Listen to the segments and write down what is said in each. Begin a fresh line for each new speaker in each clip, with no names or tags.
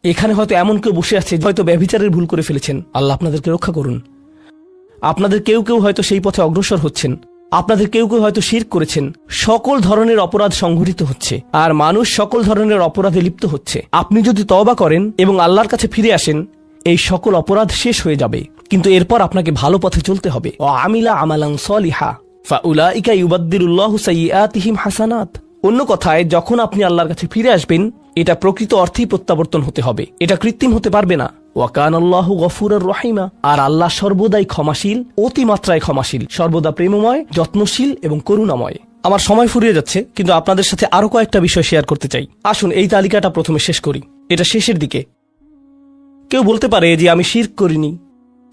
এখানে হয়তো এমন কেউ বসে আছে হয়তো ব্যভিচারের ভুল করে ফেলেছেন, আল্লাহ আপনাদেরকে রক্ষা করুন। আপনাদের কেউ কেউ হয়তো সেই পথে অগ্রসর হচ্ছেন, আপনাদের কেউ কেউ হয়তো শিরক করেছেন। সকল ধরনের অপরাধ সংঘটিত হচ্ছে আর মানুষ সকল ধরনের অপরাধে লিপ্ত হচ্ছে। আপনি যদি তওবা করেন এবং আল্লাহর কাছে ফিরে আসেন, এই সকল অপরাধ শেষ হয়ে যাবে। কিন্তু এরপর আপনাকে ভালো পথে চলতে হবে। ও আমিলা আমালান সলিহা ফাউলাইকা ইউবাদদিলুল্লাহু সাইয়্যাতিহিম হাসানাত। অন্য কথায়, যখন আপনি আল্লাহর কাছে ফিরে আসবেন, এটা প্রকৃত অর্থেই প্রত্যাবর্তন হতে হবে, এটা কৃত্রিম হতে পারবে না। ওয়া কানাল্লাহু গফুরুর রহিমা। আর আল্লাহ সর্বদাই ক্ষমাশীল, অতিমাত্রায় ক্ষমাশীল, সর্বদা প্রেমময়, যত্নশীল এবং করুণাময়। আমার সময় ফুরিয়ে যাচ্ছে, কিন্তু আপনাদের সাথে আরো কয়েকটা বিষয় শেয়ার করতে চাই। আসুন এই তালিকাটা প্রথমে শেষ করি। এটা শেষের দিকে। কেউ বলতে পারে যে আমি শিরক করিনি,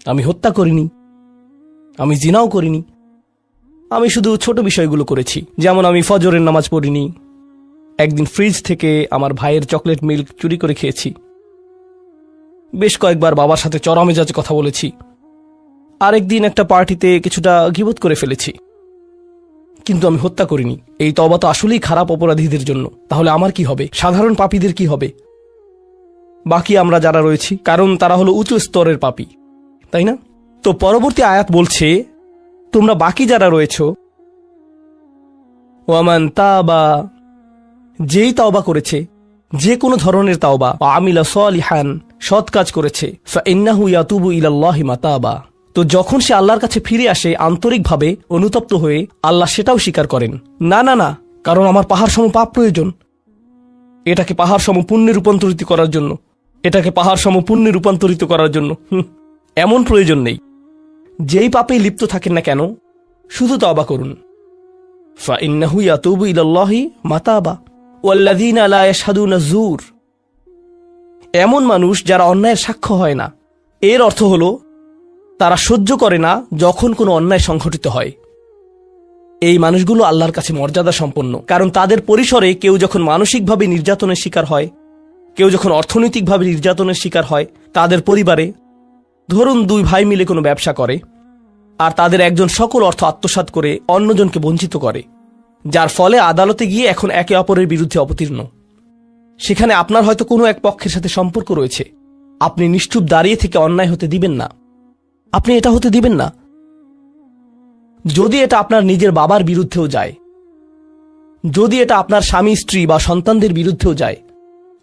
আমি হত্যা করিনি, আমি জিনাও করিনি, আমি শুধু ছোট বিষয়গুলো করেছি। যেমন আমি ফজরের নামাজ পড়িনি, একদিন ফ্রিজ থেকে আমার ভাইয়ের চকলেট মিল্ক চুরি করে খেয়েছি, বেশ কয়েকবার বাবার সাথে চড়া মেজাজে কথা বলেছি, আরেকদিন একটা পার্টিতে কিছুটা গীবত করে ফেলেছি। কিন্তু আমি হত্যা করিনি। এই তওবা তো আসলেই খারাপ অপরাধীদের জন্য। তাহলে আমার কি হবে? সাধারণ পাপীদের কি হবে? বাকি আমরা যারা রয়েছি, কারণ তারা হলো উঁচু স্তরের পাপী, তাই না? তো পরবর্তী আয়াত বলছে, তোমরা বাকি যারা রয়েছ, ওয়ামান তাবা, যেই তাওবা করেছে, যে কোনো ধরনের তাওবা, আমিলা সালিহান, সৎ কাজ করেছে, ফাইন্নাহু ইয়াতুবু ইলাল্লাহি মাতাবা, তো যখন সে আল্লাহর কাছে ফিরে আসে আন্তরিকভাবে, অনুতপ্ত হয়ে, আল্লাহ সেটাও স্বীকার করেন। না না না, কারণ আমার পাহাড় সম পাপ প্রয়োজন, এটাকে পাহাড় সম পুণ্যে রূপান্তরিত করার জন্য, এটাকে পাহাড় সম পুণ্যে রূপান্তরিত করার জন্য এমন প্রয়োজন নেই। যেই পাপে লিপ্ত থাকেন না কেন, শুধু তওবা করুন। ফাইন্নাহু ইয়াতুবু ইলাল্লাহি মাতাবা ওয়াল্লাযীনা লা ইয়াশহাদুনা যুর। এমন মানুষ যারা অন্যায়ের সাক্ষ্য হয় না। এর অর্থ হলো তারা সহ্য করে না যখন কোনো অন্যায় সংঘটিত হয়। এই মানুষগুলো আল্লাহর কাছে মর্যাদা সম্পন্ন, কারণ তাদের পরিসরে কেউ যখন মানসিকভাবে নির্যাতনের শিকার হয়, কেউ যখন অর্থনৈতিকভাবে নির্যাতনের শিকার হয়, তাদের পরিবারে ধরুন দুই ভাই মিলে কোনো ব্যবসা করে আর তাদের একজন সকল অর্থ আত্মসাৎ করে অন্যজনকে বঞ্চিত করে, যার ফলে আদালতে গিয়ে এখন একে অপরের বিরুদ্ধে অবতীর্ণ। সেখানে আপনার হয়তো কোনো এক পক্ষের সাথে সম্পর্ক রয়েছে, আপনি নিশ্চুপ দাঁড়িয়ে থেকে অন্যায় হতে দিবেন না। আপনি এটা হতে দিবেন না। যদি এটা আপনার নিজের বাবার বিরুদ্ধেও যায়, যদি এটা আপনার স্বামী স্ত্রী বা সন্তানদের বিরুদ্ধেও যায়,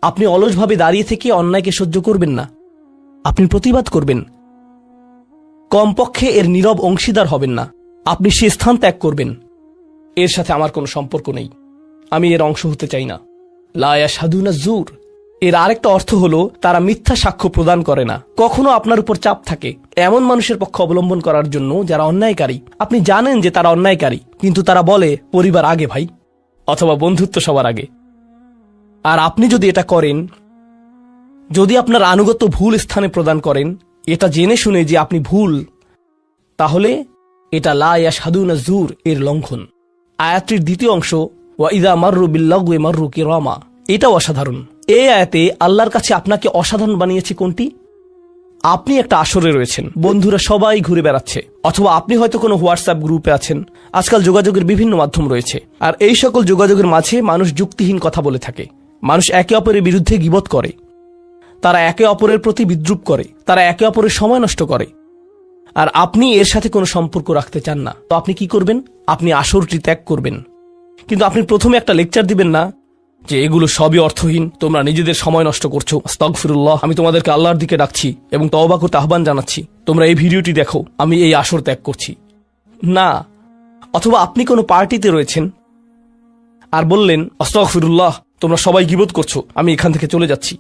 আপনি অলসভাবে দাঁড়িয়ে থেকে অন্যায়কে সহ্য করবেন না, আপনি প্রতিবাদ করবেন। কমপক্ষে এর নীরব অংশীদার হবেন না, আপনি সে স্থান ত্যাগ করবেন। এর সাথে আমার কোনো সম্পর্ক নেই, আমি এর অংশ হতে চাই না। লা ইয়াশহাদুনা যুর, এর আরেকটা অর্থ হলো তারা মিথ্যা সাক্ষ্য প্রদান করে না। কখনো আপনার উপর চাপ থাকে এমন মানুষের পক্ষ অবলম্বন করার জন্য যারা অন্যায়কারী। আপনি জানেন যে তারা অন্যায়কারী, কিন্তু তারা বলে পরিবার আগে ভাই, অথবা বন্ধুত্ব সবার আগে। আর আপনি যদি এটা করেন, যদি আপনার আনুগত্য ভুল স্থানে প্রদান করেন, এটা জেনে শুনে যে আপনি ভুল, তাহলে এটা লা ইয়াশহাদুনা যুর এর লঙ্ঘন। আয়াতটির দ্বিতীয় অংশ, ওয়া ইযা মাররু বিল্লাগwi মাররু কিরামা, এটাও অসাধারণ। এই আয়াতে আল্লাহর কাছে আপনাকে অসাধারণ বানিয়েছে কোনটি? আপনি একটা আসরে রয়েছেন, বন্ধুরা সবাই ঘুরে বেড়াচ্ছে, অথবা আপনি হয়তো কোনো হোয়াটসঅ্যাপ গ্রুপে আছেন। আজকাল যোগাযোগের বিভিন্ন মাধ্যম রয়েছে, আর এই সকল যোগাযোগের মাঝে মানুষ যুক্তিহীন কথা বলে থাকে, মানুষ একে অপরের বিরুদ্ধে গীবত করে, তারা একে অপরের প্রতি বিদ্রুপ করে, তারা একে অপরের সময় নষ্ট করে। আর আপনি এর সাথে কোনো সম্পর্ক রাখতে চান না, তো আপনি কি করবেন? আপনি আসরটি ত্যাগ করবেন। কিন্তু আপনি প্রথমে একটা লেকচার দিবেন না যে এগুলো সবই অর্থহীন, তোমরা নিজেদের সময় নষ্ট করছো, আস্তাগফিরুল্লাহ, আমি তোমাদেরকে আল্লাহর দিকে ডাকছি এবং তওবা করতে আহ্বান জানাচ্ছি, তোমরা এই ভিডিওটি দেখো, আমি এই আসর ত্যাগ করছি না। অথবা আপনি কোনো পার্টিতে রয়েছেন আর বললেন, আস্তাগফিরুল্লাহ, তোমরা সবাই গীবত করছো, আমি এখান থেকে চলে যাচ্ছি।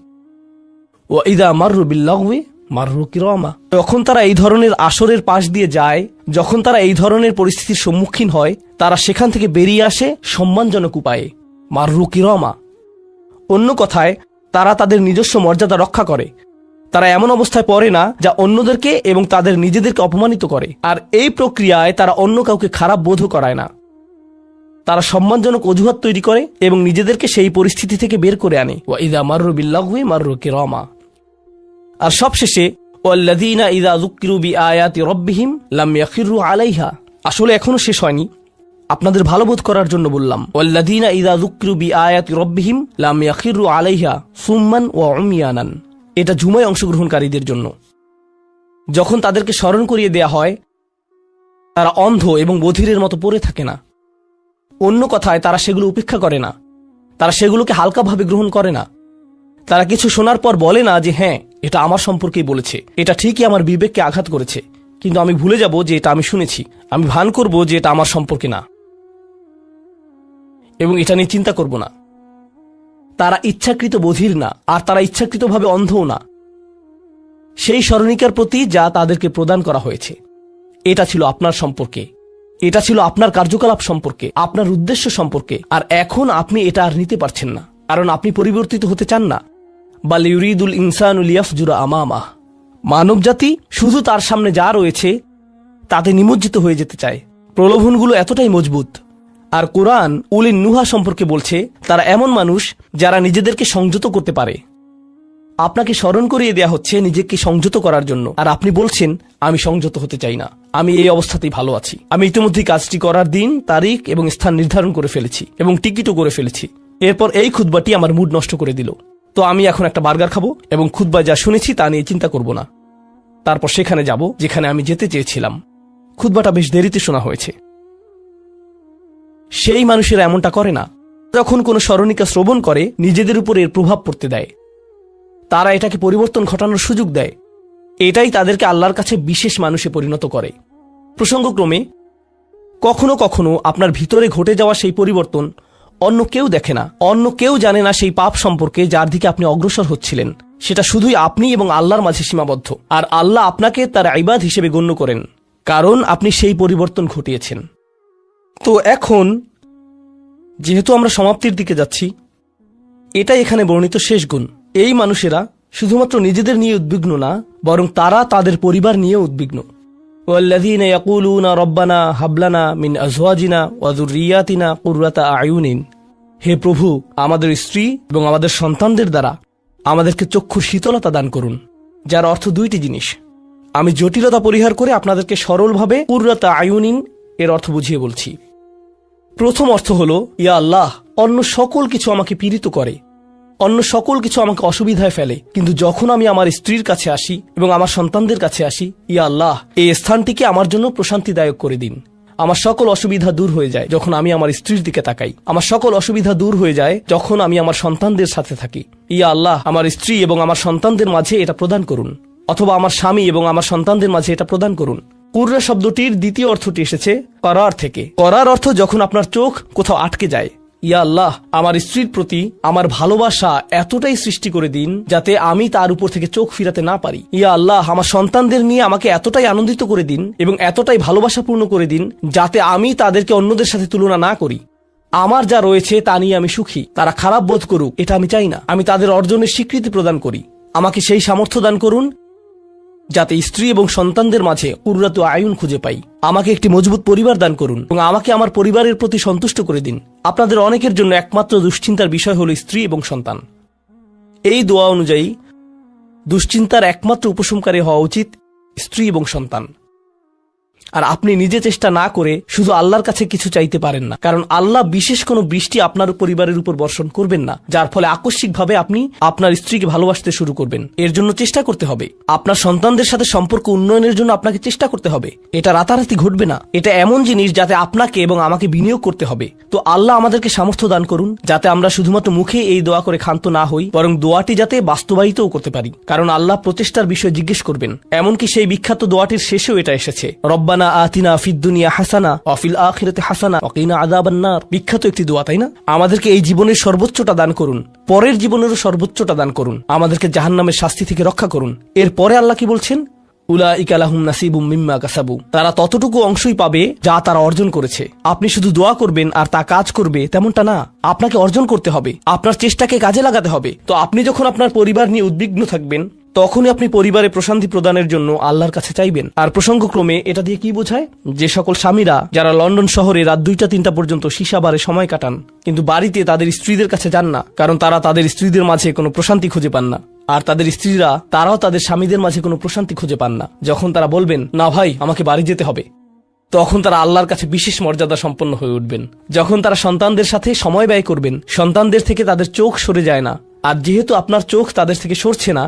ওয়া ইযা মাররু বিল্লাগwi মাররু কিরামা, যখন তারা এই ধরনের আসরের পাশ দিয়ে যায়, যখন তারা এই ধরনের পরিস্থিতির সম্মুখীন হয়, তারা সেখান থেকে বেরিয়ে আসে সম্মানজনক উপায়ে, মাররু কিরামা। অন্য কথায়, তারা তাদের নিজস্ব মর্যাদা রক্ষা করে। তারা এমন অবস্থায় পড়ে না যা অন্যদেরকে এবং তাদের নিজেদেরকে অপমানিত করে। আর এই প্রক্রিয়ায় তারা অন্য কাউকে খারাপ বোধও করায় না। তারা সম্মানজনক অজুহাত তৈরি করে এবং নিজেদেরকে সেই পরিস্থিতি থেকে বের করে আনে। ওয়া ইযা মাররু বিল্লাগwi মাররু কিরামা। আর সবশেষে, ওয়াল্লাযীনা ইযা যুক্কিরু বিআয়াতি রাব্বিহিম লাম ইয়াখিরু আলাইহা। আসলে এখনো শেষ হয়নি, আপনাদের ভালো বোধ করার জন্য বললাম। ওয়াল্লাযীনা ইযা যুক্কিরু বিআয়াতি রাব্বিহিম লাম ইয়াখিরু আলাইহা সুম্মান ওয়া উময়ানান। এটা জুমায় অংশগ্রহণকারীদের জন্য। যখন তাদেরকে স্মরণ করিয়ে দেয়া হয়, তারা অন্ধ এবং বধিরের মতো পড়ে থাকে না। অন্য কথায়, তারা সেগুলো উপেক্ষা করে না, তারা সেগুলোকে হালকাভাবে গ্রহণ করে না। তারা কিছু শোনার পর বলে না যে হ্যাঁ, এটা আমার সম্পর্কেই বলেছে, এটা ঠিকই আমার বিবেককে আঘাত করেছে, কিন্তু আমি ভুলে যাব যে এটা আমি শুনেছি। আমি ভান করব যে এটা আমার সম্পর্কে না এবং এটা নিয়ে চিন্তা করব না। তারা ইচ্ছাকৃত বধির না, আর তারা ইচ্ছাকৃতভাবে অন্ধও না। সেই স্মরণিকার প্রতি যা তাদেরকে প্রদান করা হয়েছে, এটা ছিল আপনার সম্পর্কে, এটা ছিল আপনার কার্যকলাপ সম্পর্কে, আপনার উদ্দেশ্য সম্পর্কে। আর এখন আপনি এটা আর নিতে পারছেন না, কারণ আপনি পরিবর্তিত হতে চান না। বাল ইউরিদুল ইনসানুল ইয়াফজুরা আমামাহ, মানব জাতি শুধু তার সামনে যা রয়েছে তাতে নিমজ্জিত হয়ে যেতে চায়। প্রলোভনগুলো এতটাই মজবুত। আর কোরআন উলিন নুহা সম্পর্কে বলছে, তারা এমন মানুষ যারা নিজেদেরকে সংযত করতে পারে। আপনাকে স্মরণ করিয়ে দেয়া হচ্ছে নিজেকে সংযত করার জন্য, আর আপনি বলছেন আমি সংযত হতে চাই না, আমি এই অবস্থাতেই ভালো আছি। আমি ইতিমধ্যেই কাজটি করার দিন, তারিখ এবং স্থান নির্ধারণ করে ফেলেছি এবং টিকিটও করে ফেলেছি। এরপর এই খুতবাটি আমার মুড নষ্ট করে দিল। তো আমি এখন একটা বার্গার খাবো এবং খুতবায় যা শুনেছি তা নিয়ে চিন্তা করব না। তারপর সেখানে যাব যেখানে আমি যেতে চেয়েছিলাম। খুতবাটা বেশ দেরিতে শোনা হয়েছে। সেই মানুষেরা এমনটা করে না। যখন কোনো স্মরণিকা শ্রবণ করে, নিজেদের উপর এর প্রভাব পড়তে দেয়। তারা এটাকে পরিবর্তন ঘটানোর সুযোগ দেয়। এটাই তাদেরকে আল্লাহর কাছে বিশেষ মানুষে পরিণত করে। প্রসঙ্গক্রমে, কখনো কখনো আপনার ভিতরে ঘটে যাওয়া সেই পরিবর্তন অন্য কেউ দেখে না, অন্য কেউ জানে না সেই পাপ সম্পর্কে যার দিকে আপনি অগ্রসর হচ্ছিলেন। সেটা শুধুই আপনি এবং আল্লাহর মাঝে সীমাবদ্ধ। আর আল্লাহ আপনাকে তার ইবাদ হিসেবে গণ্য করেন, কারণ আপনি সেই পরিবর্তন ঘটিয়েছেন। তো এখন যেহেতু আমরা সমাপ্তির দিকে যাচ্ছি, এটাই এখানে বর্ণিত শেষ গুণ। এই মানুষেরা শুধুমাত্র নিজেদের নিয়ে উদ্বিগ্ন না, বরং তারা তাদের পরিবার নিয়ে উদ্বিগ্ন। ওয়াল্লাযীনা ইয়াকুলুনা রব্বানা হাবলানা মিন আজওয়াজিনা ওয়া যুররিয়াতিনা কুররাতা আয়ুনিন, হে প্রভু, আমাদের স্ত্রী এবং আমাদের সন্তানদের দ্বারা আমাদেরকে চক্ষুর শীতলতা দান করুন। যার অর্থ দুইটি জিনিস। আমি জটিলতা পরিহার করে আপনাদেরকে সরলভাবে কুররাতা আয়ুনিন এর অর্থ বুঝিয়ে বলছি। প্রথম অর্থ হলো, ইয়া আল্লাহ, অন্য সকল কিছু আমাকে পীড়িত করে, অন্য সকল কিছু আমাকে অসুবিধায় ফেলে, কিন্তু যখন আমি আমার স্ত্রীর কাছে আসি এবং আমার সন্তানদের কাছে আসি, ইয়া আল্লাহ, এই স্থানটিকে আমার জন্য প্রশান্তিদায়ক করে দিন। আমার সকল অসুবিধা দূর হয়ে যায় যখন আমি আমার স্ত্রীর দিকে তাকাই। আমার সকল অসুবিধা দূর হয়ে যায় যখন আমি আমার সন্তানদের সাথে থাকি। ইয়া আল্লাহ, আমার স্ত্রী এবং আমার সন্তানদের মাঝে এটা প্রদান করুন, অথবা আমার স্বামী এবং আমার সন্তানদের মাঝে এটা প্রদান করুন। কুররা শব্দটির দ্বিতীয় অর্থটি এসেছে করার থেকে। করার অর্থ যখন আপনার চোখ কোথাও আটকে যায়। ইয়া আল্লাহ, আমার স্ত্রীর প্রতি আমার ভালোবাসা এতটাই সৃষ্টি করে দিন যাতে আমি তার উপর থেকে চোখ ফিরাতে না পারি। ইয়া আল্লাহ, আমার সন্তানদের নিয়ে আমাকে এতটাই আনন্দিত করে দিন এবং এতটাই ভালোবাসাপূর্ণ করে দিন যাতে আমি তাদেরকে অন্যদের সাথে তুলনা না করি। আমার যা রয়েছে তা নিয়ে আমি সুখী। তারা খারাপ বোধ করুক, এটা আমি চাই না। আমি তাদের অর্জনের স্বীকৃতি প্রদান করি। আমাকে সেই সামর্থ্য দান করুন যাতে স্ত্রী এবং সন্তানদের মাঝে কুররাতু আয়ুন খুঁজে পাই। আমাকে একটি মজবুত পরিবার দান করুন এবং আমাকে আমার পরিবারের প্রতি সন্তুষ্ট করে দিন। আপনাদের অনেকের জন্য একমাত্র দুশ্চিন্তার বিষয় হল স্ত্রী এবং সন্তান। এই দোয়া অনুযায়ী দুশ্চিন্তার একমাত্র উপশমকারী হওয়া উচিত স্ত্রী এবং সন্তান। আর আপনি নিজে চেষ্টা না করে শুধু আল্লাহর কাছে কিছু চাইতে পারেন না, কারণ আল্লাহ বিশেষ কোনো বৃষ্টি আপনার পরিবারের উপর বর্ষণ করবেন না, যার ফলে আকস্মিকভাবে আপনি আপনার স্ত্রীকে ভালোবাসতে শুরু করবেন। এর জন্য চেষ্টা করতে হবে। আপনার সন্তানদের সাথে সম্পর্ক উন্নয়নের জন্য আপনাকে চেষ্টা করতে হবে। এটা রাতারাতি ঘটবে না। এটা এমন জিনিস যাতে আপনাকে এবং আমাকে বিনিয়োগ করতে হবে। তো আল্লাহ আমাদেরকে সামর্থ্য দান করুন যাতে আমরা শুধুমাত্র মুখে এই দোয়া করে ক্ষান্ত না হই, বরং দোয়াটি যাতে বাস্তবায়িতও করতে পারি, কারণ আল্লাহ প্রচেষ্টার বিষয়ে জিজ্ঞেস করবেন। এমনকি সেই বিখ্যাত দোয়াটির শেষেও এটা এসেছে, রব্বানা আতিনা ফিদ দুনিয়া হাসানা ওয়া ফিল আখিরাতি হাসানা ওয়া কিনা আযাবান নার। বিখ্যাত একটি দোয়া, তাই না? আমাদেরকে এই জীবনের সর্বোচ্চটা দান করুন, পরের জীবনেরও সর্বোচ্চটা দান করুন, আমাদেরকে জাহান্নামের শাস্তি থেকে রক্ষা করুন। এরপরে আল্লাহ কি বলছেন? উলাইকা লাহুম নাসিবুম মিম্মা কাসাবু। তারা ততটুকু অংশই পাবে যা তারা অর্জন করেছে। আপনি শুধু দোয়া করবেন আর তা কাজ করবে তেমনটা না। আপনাকে অর্জন করতে হবে, আপনার চেষ্টাকে কাজে লাগাতে হবে। তো আপনি যখন আপনার পরিবার নিয়ে উদ্বিগ্ন থাকবেন, তখনই আপনি পরিবারে প্রশান্তি প্রদানের জন্য আল্লাহর কাছে চাইবেন। আর প্রসঙ্গক্রমে এটা দিয়ে কি বোঝায়? যে সকল স্বামীরা যারা লন্ডন শহরে রাত 2টা-3টা পর্যন্ত সীসা বারে সময় কাটান, কিন্তু বাড়িতে তাদের স্ত্রীদের কাছে যান না, কারণ তারা তাদের স্ত্রীদের মাঝে কোনো প্রশান্তি খুঁজে পান না। আর তাদের স্ত্রীরা তারাও তাদের স্বামীদের মাঝে কোনো প্রশান্তি খুঁজে পান না। যখন তারা বলবেন, না ভাই, আমাকে বাড়ি যেতে হবে, তখন তারা আল্লাহর কাছে বিশেষ মর্যাদা সম্পন্ন হয়ে উঠবেন। যখন তারা সন্তানদের সাথে সময় ব্যয় করবেন, সন্তানদের থেকে তাদের চোখ সরে যায় না। আর যেহেতু আপনার চোখ তাদের থেকে সরছে না,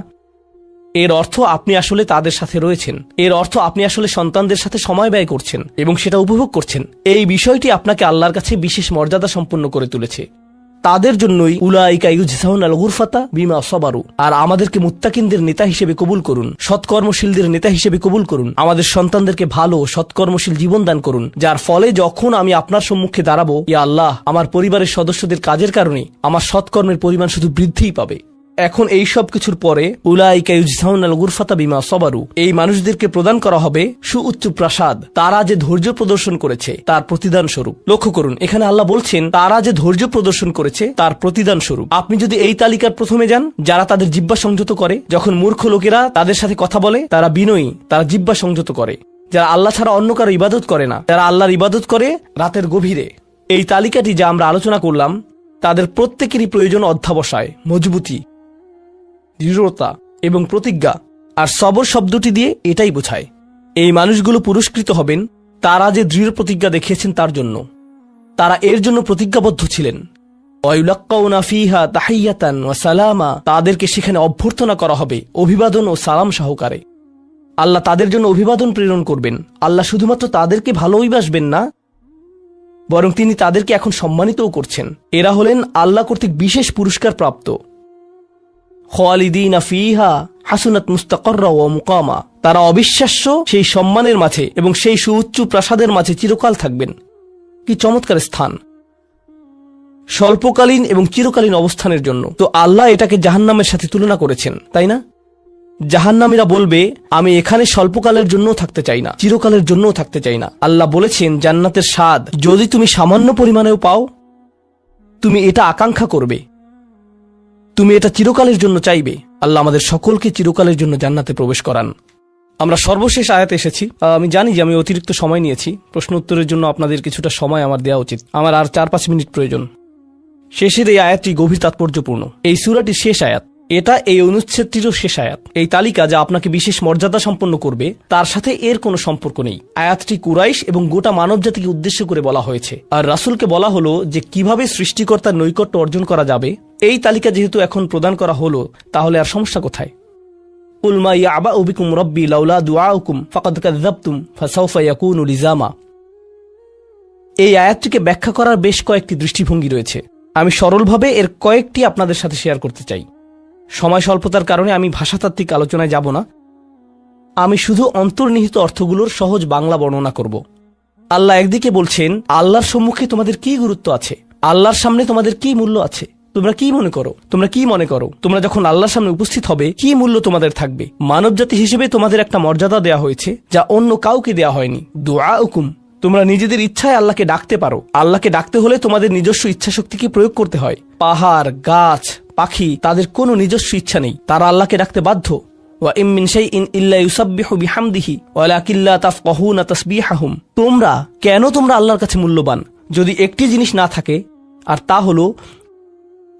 এর অর্থ আপনি আসলে তাদের সাথে রয়েছেন, এর অর্থ আপনি আসলে সন্তানদের সাথে সময় ব্যয় করছেন এবং সেটা উপভোগ করছেন। এই বিষয়টি আপনাকে আল্লাহর কাছে বিশেষ মর্যাদা সম্পন্ন করে তুলেছে। তাদের জন্যই উলাইকা ইউজজাউনাল গুরফাতা বিমা সাবারু। আর আমাদেরকে মুত্তাকিনদের নেতা হিসেবে কবুল করুন, সৎকর্মশীলদের নেতা হিসেবে কবুল করুন। আমাদের সন্তানদেরকে ভালো সৎকর্মশীল জীবন দান করুন, যার ফলে যখন আমি আপনার সম্মুখে দাঁড়াবো, ইয়া আল্লাহ, আমার পরিবারের সদস্যদের কাজের কারণে আমার সৎকর্মের পরিমাণ শুধু বৃদ্ধিই পাবে। এখন এই সব কিছুর পরে উলাইকা ইউজজাউনাল গুরফাতা বিমা সাবারু, এই মানুষদেরকে প্রদান করা হবে সুউচ্চ প্রাসাদ, তারা যে ধৈর্য প্রদর্শন করেছে তার প্রতিদান স্বরূপ। লক্ষ্য করুন, এখানে আল্লাহ বলছেন তারা যে ধৈর্য প্রদর্শন করেছে তার প্রতিদান স্বরূপ। আপনি যদি এই তালিকার প্রথমে যান, যারা তাদের জিহ্বা সংযত করে, যখন মূর্খ লোকেরা তাদের সাথে কথা বলে তারা বিনয়ী, তারা জিহ্বা সংযত করে, যারা আল্লাহ ছাড়া অন্য কারো ইবাদত করে না, যারা আল্লাহর ইবাদত করে রাতের গভীরে। এই তালিকাটি যা আমরা আলোচনা করলাম, তাদের প্রত্যেকেরই প্রয়োজন অধ্যাবসায়, মজবুতি, দৃঢ়তা এবং প্রতিজ্ঞা। আর সবর শব্দটি দিয়ে এটাই বোঝায়। এই মানুষগুলো পুরস্কৃত হবেন তারা যে দৃঢ় প্রতিজ্ঞা দেখিয়েছেন তার জন্য। তারা এর জন্য প্রতিজ্ঞাবদ্ধ ছিলেন। ওয়ায়ুলাক্কাউনা ফিহা তাহিয়াতান ওয়া সালামা, তাদেরকে সেখানে অভ্যর্থনা করা হবে অভিবাদন ও সালাম সহকারে। আল্লাহ তাদের জন্য অভিবাদন প্রেরণ করবেন। আল্লাহ শুধুমাত্র তাদেরকে ভালোবাসবেন না, বরং তিনি তাদেরকে এখন সম্মানিতও করছেন। এরা হলেন আল্লাহ কর্তৃক বিশেষ পুরস্কার প্রাপ্ত। খালিদিনা ফিহা হাসুনাত মুস্তাকাররা ওয়া মুকামা, তারা অবিশ্বাস্য সেই সম্মানের মাঝে এবং সেই সুউচ্চ প্রাসাদের মাঝে চিরকাল থাকবেন। কি চমৎকার স্থান, স্বল্পকালীন এবং চিরকালীন অবস্থানের জন্য। তো আল্লাহ এটাকে জাহান্নামের সাথে তুলনা করেছেন, তাই না? জাহান্নামীরা বলবে, আমি এখানে স্বল্পকালের জন্যও থাকতে চাই না, চিরকালের জন্যও থাকতে চাই না। আল্লাহ বলেছেন, জান্নাতের স্বাদ যদি তুমি সামান্য পরিমাণেও পাও, তুমি এটা আকাঙ্ক্ষা করবে, তুমি এটা চিরকালের জন্য চাইবে। আল্লাহ আমাদের সকলকে চিরকালের জন্য জান্নাতে প্রবেশ করান। আমরা সর্বশেষ আয়াতে এসেছি। আমি জানি যে আমি অতিরিক্ত সময় নিয়েছি, প্রশ্ন উত্তরের জন্য আপনাদের কিছুটা সময় আমার দেওয়া উচিত। আমার আর 4-5 মিনিট প্রয়োজন। শেষের এই আয়াতটি গভীর তাৎপর্যপূর্ণ। এই সূরাটির শেষ আয়াত, এটা এই অনুচ্ছেদটিরও শেষ আয়াত। এই তালিকা যা আপনাকে বিশেষ মর্যাদা সম্পন্ন করবে তার সাথে এর কোনো সম্পর্ক নেই। আয়াতটি কুরাইশ এবং গোটা মানব জাতিকে উদ্দেশ্য করে বলা হয়েছে, আর রাসূলকে বলা হলো যে কিভাবে সৃষ্টিকর্তার নৈকট্য অর্জন করা যাবে। এই তালিকা যেহেতু এখন প্রদান করা হলো, তাহলে আর সমস্যা কোথায়? কুল মা ইয়াবাউ বিকুম রাব্বি লাউলা দুআউকুম ফাকাদ কাযযাবতুম ফাসাউফা ইয়াকুনু লিজামা। এই আয়াতটিকে ব্যাখ্যা করার বেশ কয়েকটি দৃষ্টিভঙ্গি রয়েছে। আমি সরলভাবে এর কয়েকটি আপনাদের সাথে শেয়ার করতে চাই। সময় স্বল্পতার কারণে আমি ভাষাতাত্ত্বিক আলোচনায় যাব না। আমি শুধু অন্তর্নিহিত অর্থগুলোর সহজ বাংলা বর্ণনা করব। আল্লাহ একদিকে বলছেন, আল্লাহর সম্মুখে তোমাদের কি গুরুত্ব আছে, আল্লাহর সামনে তোমাদের কি মূল্য আছে, তোমরা কি মনে করো, তোমরা যখন আল্লাহর সামনে উপস্থিত হবে কি মূল্য তোমাদের থাকবে। মানবজাতি হিসেবে তোমাদের একটা মর্যাদা দেয়া হয়েছে যা অন্য কাউকে দেয়া হয়নি। দুআউকুম, তোমরা নিজেদের ইচ্ছায় আল্লাহকে ডাকতে পারো। আল্লাহকে ডাকতে হলে তোমাদের নিজস্ব ইচ্ছা শক্তিকে প্রয়োগ করতে হয়। পাহাড়, গাছ, পাখি, তাদের কোনো নিজস্ব ইচ্ছা নেই, তারা আল্লাহকে ডাকতে বাধ্য। ওয়া ইম মিন শাইইন ইল্লা ইউসাব্বিহু বিহামদিহি ওয়ালাকিন লা তাফকাহুনা তাসবিহাহুম। তোমরা আল্লাহর কাছে মূল্যবান যদি একটি জিনিস না থাকে, আর তা হলো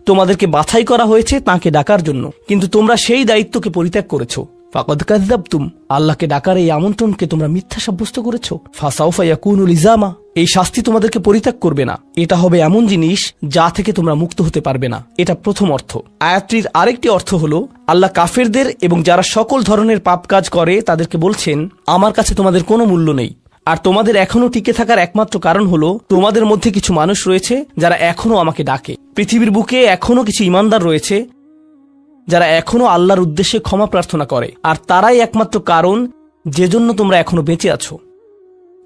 তোমাদেরকে বাছাই করা হয়েছে তাকে ডাকার জন্য, কিন্তু তোমরা সেই দায়িত্বকে পরিত্যাগ করেছো। ফাকাদ কাযযাবতুম, আল্লাহকে ডাকার এই আমন্ত্রণকে তোমরা মিথ্যা সাব্যস্ত করেছো। ফাসাউফা ইয়াকুনু লিজামা, এই শাস্তি তোমাদেরকে পরিত্যাগ করবে না। এটা হবে এমন জিনিস যা থেকে তোমরা মুক্ত হতে পারবে না। এটা প্রথম অর্থ। আয়াতটির আরেকটি অর্থ হলো, আল্লাহ কাফেরদের এবং যারা সকল ধরনের পাপ কাজ করে তাদেরকে বলছেন, আমার কাছে তোমাদের কোনো মূল্য নেই। আর তোমাদের এখনো টিকে থাকার একমাত্র কারণ হলো তোমাদের মধ্যে কিছু মানুষ রয়েছে যারা এখনো আমাকে ডাকে। পৃথিবীর বুকে এখনো কিছু ইমানদার রয়েছে যারা এখনো আল্লাহর উদ্দেশ্যে ক্ষমা প্রার্থনা করে, আর তারাই একমাত্র কারণ যে জন্য তোমরা এখনো বেঁচে আছো।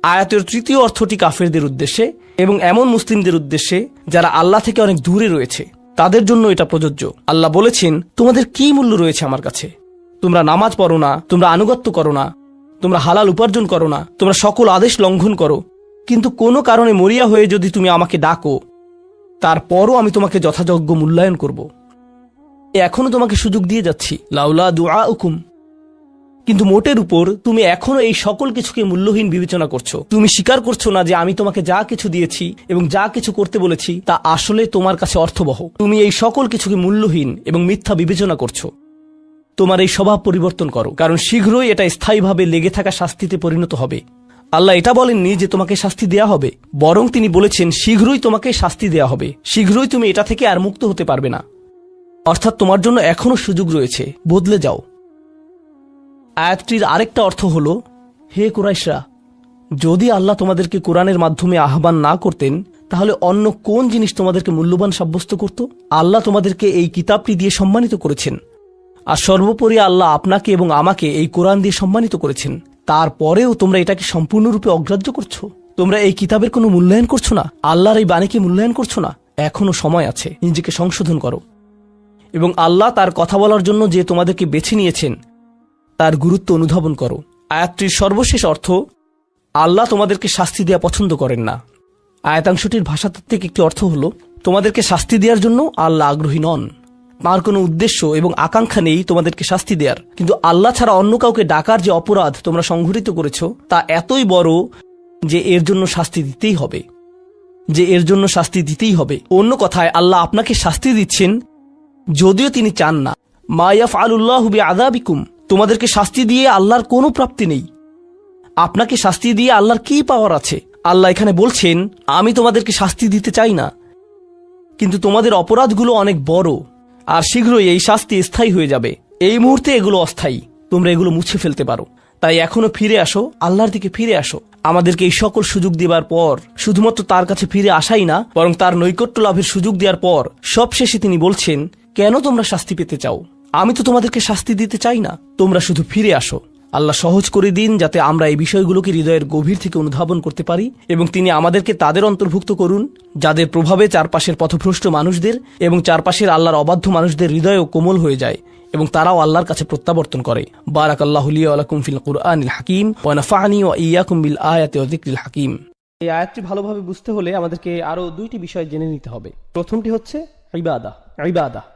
আয়াতের তৃতীয় অর্থটি কাফেরদের উদ্দেশ্যে এবং এমন মুসলিমদের উদ্দেশ্যে যারা আল্লাহ থেকে অনেক দূরে রয়েছে, তাদের জন্য এটা প্রযোজ্য। আল্লাহ বলেছেন, তোমাদের কি মূল্য রয়েছে আমার কাছে? তোমরা নামাজ পড়ো না, তোমরা আনুগত্য করো না, তোমরা হালাল উপার্জন করো না, তোমরা সকল আদেশ লঙ্ঘন করো, কিন্তু কোনো কারণে মরিয়া হয়ে যদি তুমি আমাকে ডাকো, তারপরও আমি তোমাকে যথাযোগ্য মূল্যায়ন করব। এখনো তোমাকে সুযোগ দিয়ে যাচ্ছি, লাউলা দুআউকুম, কিন্তু মোটের উপর তুমি এখনো এই সকল কিছুকে মূল্যহীন বিবেচনা করছো। তুমি স্বীকার করছো না যে আমি তোমাকে যা কিছু দিয়েছি এবং যা কিছু করতে বলেছি তা আসলে তোমার কাছে অর্থবহ। তুমি এই সকল কিছুকে মূল্যহীন এবং মিথ্যা বিবেচনা করছো। তোমার এই স্বভাব পরিবর্তন করো, কারণ শীঘ্রই এটা স্থায়ীভাবে লেগে থাকা শাস্তিতে পরিণত হবে। আল্লাহ এটা বলেননি যে তোমাকে শাস্তি দেয়া হবে, বরং তিনি বলেছেন শীঘ্রই তোমাকে শাস্তি দেয়া হবে, শীঘ্রই তুমি এটা থেকে আর মুক্ত হতে পারবে না। অর্থাৎ তোমার জন্য এখনো সুযোগ রয়েছে, বদলে যাও। আয়াতটির আরেকটা অর্থ হলো, হে কুরাইশরা, যদি আল্লাহ তোমাদেরকে কোরআনের মাধ্যমে আহ্বান না করতেন তাহলে অন্য কোন জিনিস তোমাদেরকে মূল্যবান সাব্যস্ত করত? আল্লাহ তোমাদেরকে এই কিতাবটি দিয়ে সম্মানিত করেছেন, আর সর্বোপরি আল্লাহ আপনাকে এবং আমাকে এই কোরআন দিয়ে সম্মানিত করেছেন। তারপরেও তোমরা এটাকে সম্পূর্ণরূপে অগ্রাহ্য করছো। তোমরা এই কিতাবের কোনো মূল্যায়ন করছো না, আল্লাহর এই বাণীকে মূল্যায়ন করছো না। এখনো সময় আছে, নিজেকে সংশোধন করো এবং আল্লাহ তার কথা বলার জন্য যে তোমাদেরকে বেছে নিয়েছেন তার গুরুত্ব অনুধাবন করো। আয়াতটির সর্বশেষ অর্থ, আল্লাহ তোমাদেরকে শাস্তি দেওয়া পছন্দ করেন না। আয়াতাংশটির ভাষাতাত্ত্বিক একটি অর্থ হলো, তোমাদেরকে শাস্তি দেওয়ার জন্য আল্লাহ আগ্রহী নন। তার কোনো উদ্দেশ্য এবং আকাঙ্ক্ষা নেই তোমাদেরকে শাস্তি দেওয়ার। কিন্তু আল্লাহ ছাড়া অন্য কাউকে ডাকার যে অপরাধ তোমরা সংঘটিত করেছ তা এতই বড় যে এর জন্য শাস্তি দিতেই হবে। অন্য কথায় আল্লাহ আপনাকে শাস্তি দিচ্ছেন যদিও তিনি চান না। মা ইয়াফআলুল্লাহু বিআযাবিকুম, তোমাদেরকে শাস্তি দিয়ে আল্লাহর কোনো প্রাপ্তি নেই। আপনাকে শাস্তি দিয়ে আল্লাহর কি পাওয়ার আছে? আল্লাহ এখানে বলছেন, আমি তোমাদেরকে শাস্তি দিতে চাই না, কিন্তু তোমাদের অপরাধগুলো অনেক বড় আর শীঘ্রই এই শাস্তি স্থায়ী হয়ে যাবে। এই মুহূর্তে এগুলো অস্থায়ী, তোমরা এগুলো মুছে ফেলতে পারো। তাই এখনো ফিরে আসো, আল্লাহর দিকে ফিরে আসো। আমাদেরকে এই সকল সুযোগ দেবার পর শুধুমাত্র তার কাছে ফিরে আসাই না, বরং তার নৈকট্য লাভের সুযোগ দেওয়ার পর সবশেষে তিনি বলছেন, কেন তোমরা শাস্তি পেতে চাও? আমি তো তোমাদেরকে শাস্তি দিতে চাই না, তোমরা শুধু ফিরে আসো। আল্লাহ সহজ করে দিন যাতে আমরা এই বিষয়গুলোকে হৃদয়ের গভীর থেকে অনুধাবন করতে পারি এবং তিনি আমাদেরকে তাদের অন্তর্ভুক্ত করুন যাদের প্রভাবে চারপাশের পথভ্রষ্ট মানুষদের এবং চারপাশের আল্লাহর অবাধ্য মানুষদের হৃদয়ও কোমল হয়ে যায় এবং তারাও আল্লাহর কাছে প্রত্যাবর্তন করে। বারাকাল্লাহু লি ওয়া লাকুম ফিল কুরআনিল হাকিম ওয়া নাফা'নি ওয়া ইয়্যাকুম বিল আয়াতি ওয়া যিকরিল হাকিম। এই আয়াতটি ভালোভাবে বুঝতে হলে আমাদেরকে আরো দুইটি বিষয় জেনে নিতে হবে। প্রথমটি হচ্ছে ইবাদা।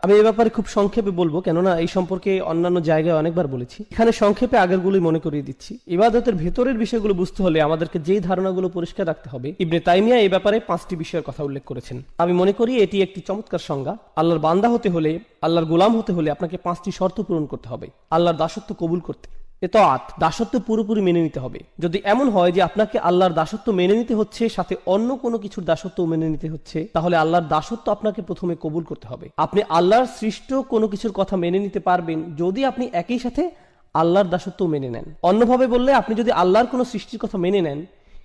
আমি এই ব্যাপারে খুব সংক্ষেপে বলবো, কেননা এই সম্পর্কে অন্যান্য জায়গায় অনেকবার বলেছি। এখানে সংক্ষেপে আগেরগুলোই মনে করিয়ে দিচ্ছি। ইবাদতের ভেতরের বিষয়গুলো বুঝতে হলে আমাদেরকে যেই ধারণাগুলো পরিষ্কার রাখতে হবে, ইবনে তাইমিয়া এই ব্যাপারে 5টি বিষয়ের কথা উল্লেখ করেছেন। আমি মনে করি এটি একটি চমৎকার সংজ্ঞা। আল্লাহর বান্দা হতে হলে, আল্লাহর গোলাম হতে হলে আপনাকে 5টি শর্ত পূরণ করতে হবে আল্লাহর দাসত্ব কবুল করতে। ইতাআত, দাসত্ব পুরোপুরি মেনে নিতে হবে। যদি এমন হয় যে আপনাকে আল্লাহর দাসত্ব মেনে নিতে হচ্ছে, সাথে অন্য কোনো কিছুর দাসত্ব মেনে নিতে হচ্ছে, তাহলে আল্লাহর দাসত্ব আপনাকে প্রথমে কবুল করতে হবে। আপনি আল্লাহর সৃষ্ট কোনো কিছুর কথা মেনে নিতে পারবেন যদি আপনি একই সাথে আল্লাহর দাসত্ব মেনে নেন। অন্যভাবে বললে, আপনি যদি আল্লাহর কোনো সৃষ্টির কথা মেনে নেন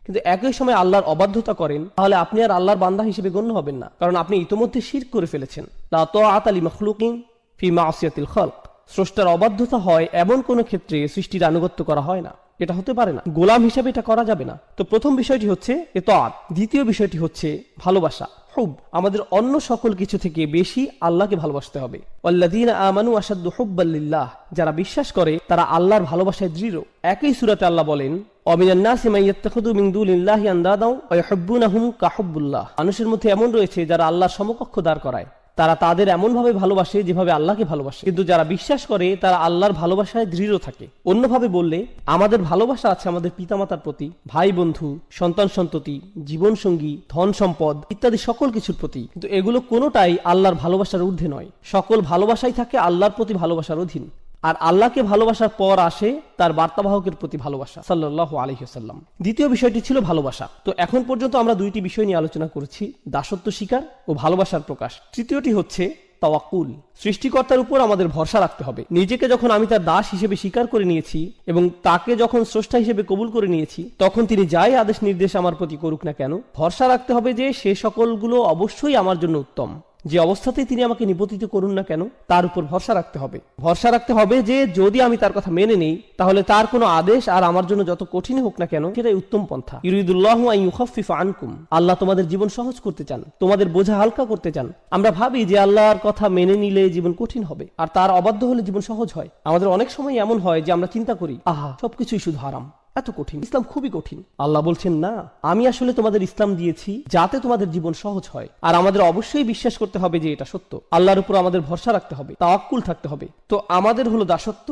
কিন্তু একই সময় আল্লাহর অবাধ্যতা করেন, তাহলে আপনি আর আল্লাহর বান্দা হিসেবে গণ্য হবেন না, কারণ আপনি ইতোমধ্যে শিরক করে ফেলেছেন। লা তাআতা লিমাখলুকিন ফি মাসিয়াতিল খালক। স্রষ্টার অবাধ্যতা হয় এমন কোন ক্ষেত্রে সৃষ্টির আনুগত্য করা হয় না, এটা হতে পারে না। গোলাম হিসেবে এটা করা যাবে না। তো প্রথম বিষয়টি হচ্ছে ইতাআত। দ্বিতীয় বিষয়টি হচ্ছে ভালোবাসা, হুব। আমাদের অন্য সকল কিছু থেকে বেশি আল্লাহকে ভালোবাসতে হবে। ওয়াল্লাযীনা আমানু আশাদ্দু হুব্বাল লিল্লাহ, যারা বিশ্বাস করে তারা আল্লাহর ভালোবাসায় দৃঢ়। একই সূরাতে আল্লাহ বলেন, ওয়ামিনান নাসি মান ইয়াত্তাখিযু মিন দুনিল্লাহি আনদাদাও ওয়া ইউহিব্বুনাহুম কাহুব্বুল্লাহ। মানুষের মধ্যে এমন রয়েছে যারা আল্লাহর সমকক্ষ দাঁড় করায়। তারা তাদের এমন ভাবে ভালোবাসে যেভাবে আল্লাহকে ভালোবাসে, কিন্তু যারা বিশ্বাস করে তারা আল্লাহর ভালোবাসায় দৃঢ় থাকে। অন্যভাবে বললে, আমাদের ভালোবাসা আছে আমাদের পিতামাতার প্রতি, ভাই বন্ধু, সন্তান সন্ততি, জীবন সঙ্গী, ধন সম্পদ ইত্যাদি সকল কিছুর প্রতি, কিন্তু এগুলো কোনোটাই আল্লাহর ভালোবাসার ঊর্ধ্বে নয়। সকল ভালোবাসাই থাকে আল্লাহর প্রতি ভালোবাসার অধীন। আর আল্লাহকে ভালোবাসার পর আসে তার বার্তাবাহকের প্রতি ভালোবাসা, সাল্লাল্লাহু আলাইহি ওয়াসাল্লাম। দ্বিতীয় বিষয়টি ছিল ভালোবাসা। তো এখন পর্যন্ত আমরা দুইটি বিষয় নিয়ে আলোচনা করেছি, দাসত্ব স্বীকার ও ভালোবাসার প্রকাশ। তৃতীয়টি হচ্ছে তাওয়াক্কুল। সৃষ্টিকর্তার উপর আমাদের ভরসা রাখতে হবে। নিজেকে যখন আমি তার দাস হিসেবে স্বীকার করে নিয়েছি এবং তাকে যখন স্রষ্টা হিসেবে কবুল করে নিয়েছি, তখন তিনি যাই আদেশ নির্দেশ আমার প্রতি করুক না কেন, ভরসা রাখতে হবে যে সে সকলগুলো অবশ্যই আমার জন্য উত্তম। যে অবস্থাতেই তিনি আমাকে নিপতিত করুন না কেন, তার উপর ভরসা রাখতে হবে। ভরসা রাখতে হবে যে যদি আমি তার কথা মেনে নেই, তাহলে তার কোনো আদেশ আর আমার জন্য যত কঠিন হোক না কেন, সেটাই উত্তম পন্থা। ইউরিদুল্লাহু আন ইউখাফফিফা আনকুম, আল্লাহ তোমাদের জীবন সহজ করতে চান, তোমাদের বোঝা হালকা করতে চান। আমরা ভাবি যে আল্লাহর কথা মেনে নিলে জীবন কঠিন হবে আর তার অবাধ্য হলে জীবন সহজ হয়। আমাদের অনেক সময় এমন হয় যে আমরা চিন্তা করি, আহা, সবকিছুই শুধু হারাম, এত কঠিন, ইসলাম খুবই কঠিন। আল্লাহ বলছেন, না, আমি আসলে তোমাদের ইসলাম দিয়েছি যাতে তোমাদের জীবন সহজ হয়। আর আমাদের অবশ্যই বিশ্বাস করতে হবে যে এটা সত্য। আল্লাহর উপর আমাদের ভরসা রাখতে হবে, তাওয়াক্কুল থাকতে হবে। তো আমাদের হলো দাসত্ব,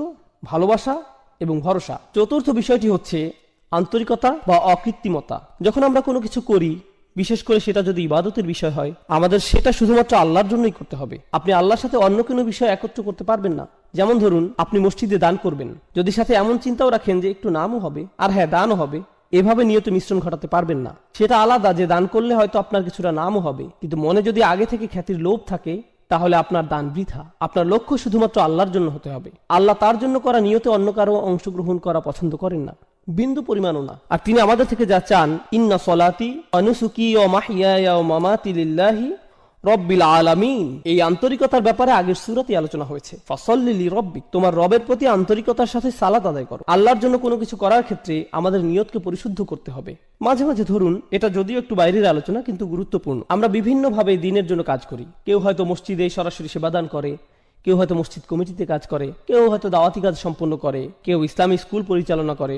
ভালোবাসা এবং ভরসা। চতুর্থ বিষয়টি হচ্ছে আন্তরিকতা বা অকৃত্রিমতা। যখন আমরা কোনো কিছু করি, বিশেষ করে সেটা যদি ইবাদতের বিষয় হয়, আমাদের সেটা শুধুমাত্র আল্লাহর জন্যই করতে হবে। আপনি আল্লাহর সাথে অন্য কোনো বিষয় একত্র করতে পারবেন না। যেমন ধরুন, আপনি মসজিদে দান করবেন, যদি সাথে এমন চিন্তাও রাখেন যে একটু নামও হবে আর হ্যাঁ দানও হবে, এভাবে নিয়ত মিশ্রণ ঘটাতে পারবেন না। সেটা আলাদা যে দান করলে হয়তো আপনার কিছুটা নামও হবে, কিন্তু মনে যদি আগে থেকে খ্যাতির লোভ থাকে তাহলে আপনার দান বৃথা। আপনার লক্ষ্য শুধুমাত্র আল্লাহর জন্য হতে হবে। আল্লাহ তার জন্য করা নিয়তে অন্য কারো অংশগ্রহণ করা পছন্দ করেন না, বিন্দু পরিমাণও না। আর তিনি আমাদের থেকে যা চান, ইন্না সলাতি ওয়া নুসুকি ওয়া মাহইয়ায়া ওয়া মামাতি লিল্লাহি রব্বিল আলামিন, এই আন্তরিকতার ব্যাপারে আগের সূরাতে আলোচনা হয়েছে। ফাসাল্লি লিরাব্বিক, তোমার রবের প্রতি আন্তরিকতার সাথে সালাত আদায় করো। আল্লাহর জন্য কোনো কিছু করার ক্ষেত্রে আমাদের নিয়তকে পরিশুদ্ধ করতে হবে। মাঝে মাঝে ধরুন, এটা যদিও একটু বাইরের আলোচনা কিন্তু গুরুত্বপূর্ণ, আমরা বিভিন্নভাবে দিনের জন্য কাজ করি। কেউ হয়তো মসজিদে সরাসরি সেবাদান করে, কেউ হয়তো মসজিদ কমিটিতে কাজ করে, কেউ হয়তো দাওয়াতি কাজ সম্পন্ন করে, কেউ ইসলামী স্কুল পরিচালনা করে,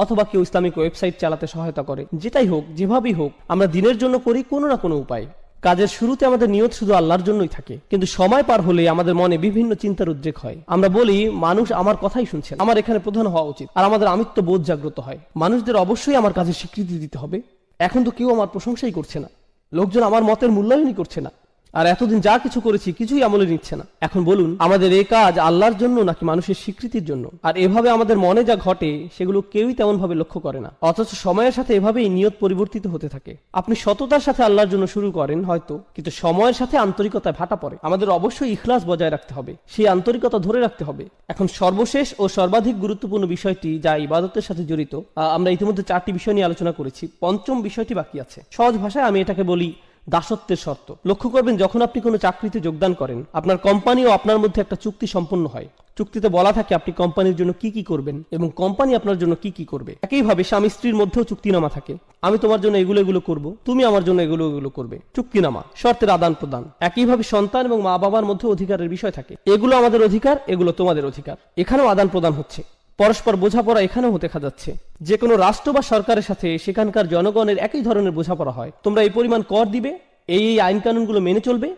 অথবা কেউ ইসলামিক ওয়েবসাইট চালাতে সহায়তা করে। যেটাই হোক, যেভাবেই হোক, আমরা দিনের জন্য করি কোনো না কোনো উপায়। কাজের শুরুতে আমাদের নিয়ত শুধু আল্লাহর জন্যই থাকে, কিন্তু সময় পার হলে আমাদের মনে বিভিন্ন চিন্তার উদ্রেক হয়। আমরা বলি, মানুষ আমার কথাই শুনছে, আমার এখানে প্রধান হওয়া উচিত, আর আমাদের আমিত্ব বোধ জাগ্রত হয়। মানুষদের অবশ্যই আমার কাজের স্বীকৃতি দিতে হবে। এখন তো কেউ আমার প্রশংসাই করছে না, লোকজন আমার মতের মূল্যায়নই করছে না, আর এতদিন যা কিছু করেছি কিছুই আমলে নিচ্ছে না। এখন বলুন, আমাদের এই কাজ আল্লাহর জন্য নাকি মানুষের স্বীকৃতির জন্য? আর এভাবে আমাদের মনে যা ঘটে সেগুলো কেউই তেমন ভাবে লক্ষ্য করে না, অথচ সময়ের সাথে এভাবেই নিয়ত পরিবর্তিত হতে থাকে। আপনি সততার সাথে আল্লাহর জন্য শুরু করেন হয়তো, কিন্তু সময়ের সাথে আন্তরিকতায় ভাটা পড়ে। আমাদের অবশ্যই ইখলাস বজায় রাখতে হবে, সেই আন্তরিকতা ধরে রাখতে হবে। এখন সর্বশেষ ও সর্বাধিক গুরুত্বপূর্ণ বিষয়টি, যা ইবাদতের সাথে জড়িত, আমরা ইতিমধ্যে 4টি বিষয় নিয়ে আলোচনা করেছি, পঞ্চম বিষয়টি বাকি আছে। সহজ ভাষায় আমি এটাকে বলি দাসত্বের শর্ত। লক্ষ্য করবেন, যখন আপনি কোনো চাকরিতে যোগদান করেন, আপনার কোম্পানি ও আপনার মধ্যে একটা চুক্তি সম্পন্ন হয়। চুক্তিতে বলা থাকে আপনি কোম্পানির জন্য কি কি করবেন এবং কোম্পানি আপনার জন্য কি কি করবে। একইভাবে স্বামী স্ত্রীর মধ্যেও চুক্তিনামা থাকে, আমি তোমার জন্য এগুলো এগুলো করব, তুমি আমার জন্য এগুলো এগুলো করবে। চুক্তিনামা, শর্তের আদান প্রদান। একইভাবে সন্তান এবং মা বাবার মধ্যে অধিকারের বিষয় থাকে, এগুলো আমাদের অধিকার, এগুলো তোমাদের অধিকার। এখানেও আদান প্রদান হচ্ছে, পরস্পর বোঝাপড়া এখানেও দেখা যাচ্ছে। যে কোনো রাষ্ট্র বা সরকারের সাথে সেখানকার জনগণের একই ধরনের বোঝাপড়া হয়। তোমরা এই পরিমাণ কর দিবে, এই আইন কানুনগুলো মেনে চলবে,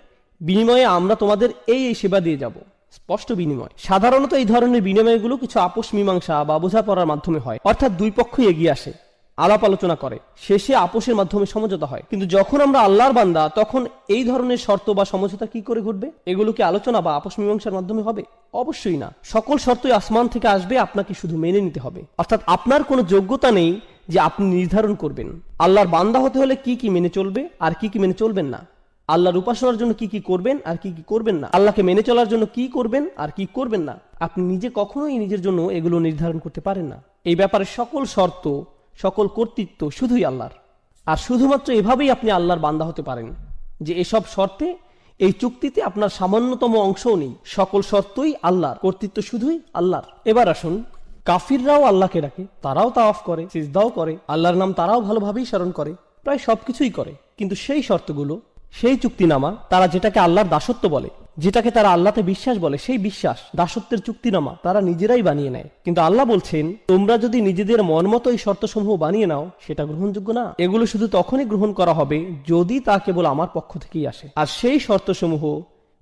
বিনিময়ে আমরা তোমাদের এই সেবা দিয়ে যাব। স্পষ্ট বিনিময়। সাধারণত এই ধরনের বিনিময়গুলো কিছু আপোষ মীমাংসা বা বোঝাপড়ার মাধ্যমে হয়, অর্থাৎ দুই পক্ষই এগিয়ে আসে, আলাপ আলোচনা করে, শেষে আপোষের মাধ্যমে সমঝোতা হয়। কিন্তু যখন আমরা আল্লাহর বান্দা, তখন এই ধরনের শর্ত বা সমঝোতা কি করে ঘটবে? এগুলো কি আলোচনা বা আপোষ মীমাংসার মাধ্যমে হবে? অবশ্যই না। সকল শর্তই আসমান থেকে আসবে, আপনাকে শুধু মেনে নিতে হবে। অর্থাৎ আপনার কোনো যোগ্যতা নেই যে আপনি নির্ধারণ করবেন আল্লাহর বান্দা হতে হলে কি কি মেনে চলবে আর কি কি মেনে চলবেন না, আল্লাহর উপাসনার জন্য কি কি করবেন আর কি কি করবেন না, আল্লাহকে মেনে চলার জন্য কি করবেন আর কি করবেন না। আপনি নিজে কখনোই নিজের জন্য এগুলো নির্ধারণ করতে পারেন না। এই ব্যাপারে সকল শর্ত, সকল কর্তৃত্ব শুধুই আল্লাহর। আর শুধুমাত্র এভাবেই আপনি আল্লাহর বান্দা হতে পারেন যে এসব শর্তে, এই চুক্তিতে আপনার সামান্যতম অংশও নেই। সকল শর্তই আল্লাহর, কর্তৃত্ব শুধুই আল্লাহর। এবার আসুন, কাফিররাও আল্লাহকে ডাকে, তারাও তাওয়াফ করে, সিজদাও করে, আল্লাহর নাম তারাও ভালোভাবেই স্মরণ করে, প্রায় সবকিছুই করে। কিন্তু সেই শর্তগুলো, সেই চুক্তিনামা, তারা যেটাকে আল্লাহর দাসত্ব বলে, যেটাকে তারা আল্লাহতে বিশ্বাস বলে, সেই বিশ্বাস, দাসত্বের চুক্তিনামা তারা নিজেরাই বানিয়ে নেয়। কিন্তু আল্লাহ বলছেন, তোমরা যদি নিজেদের মন মতো এই শর্তসমূহ বানিয়ে নাও, সেটা গ্রহণযোগ্য না। এগুলো শুধু তখনই গ্রহণ করা হবে যদি তা কেবল আমার পক্ষ থেকেই আসে। আর সেই শর্তসমূহ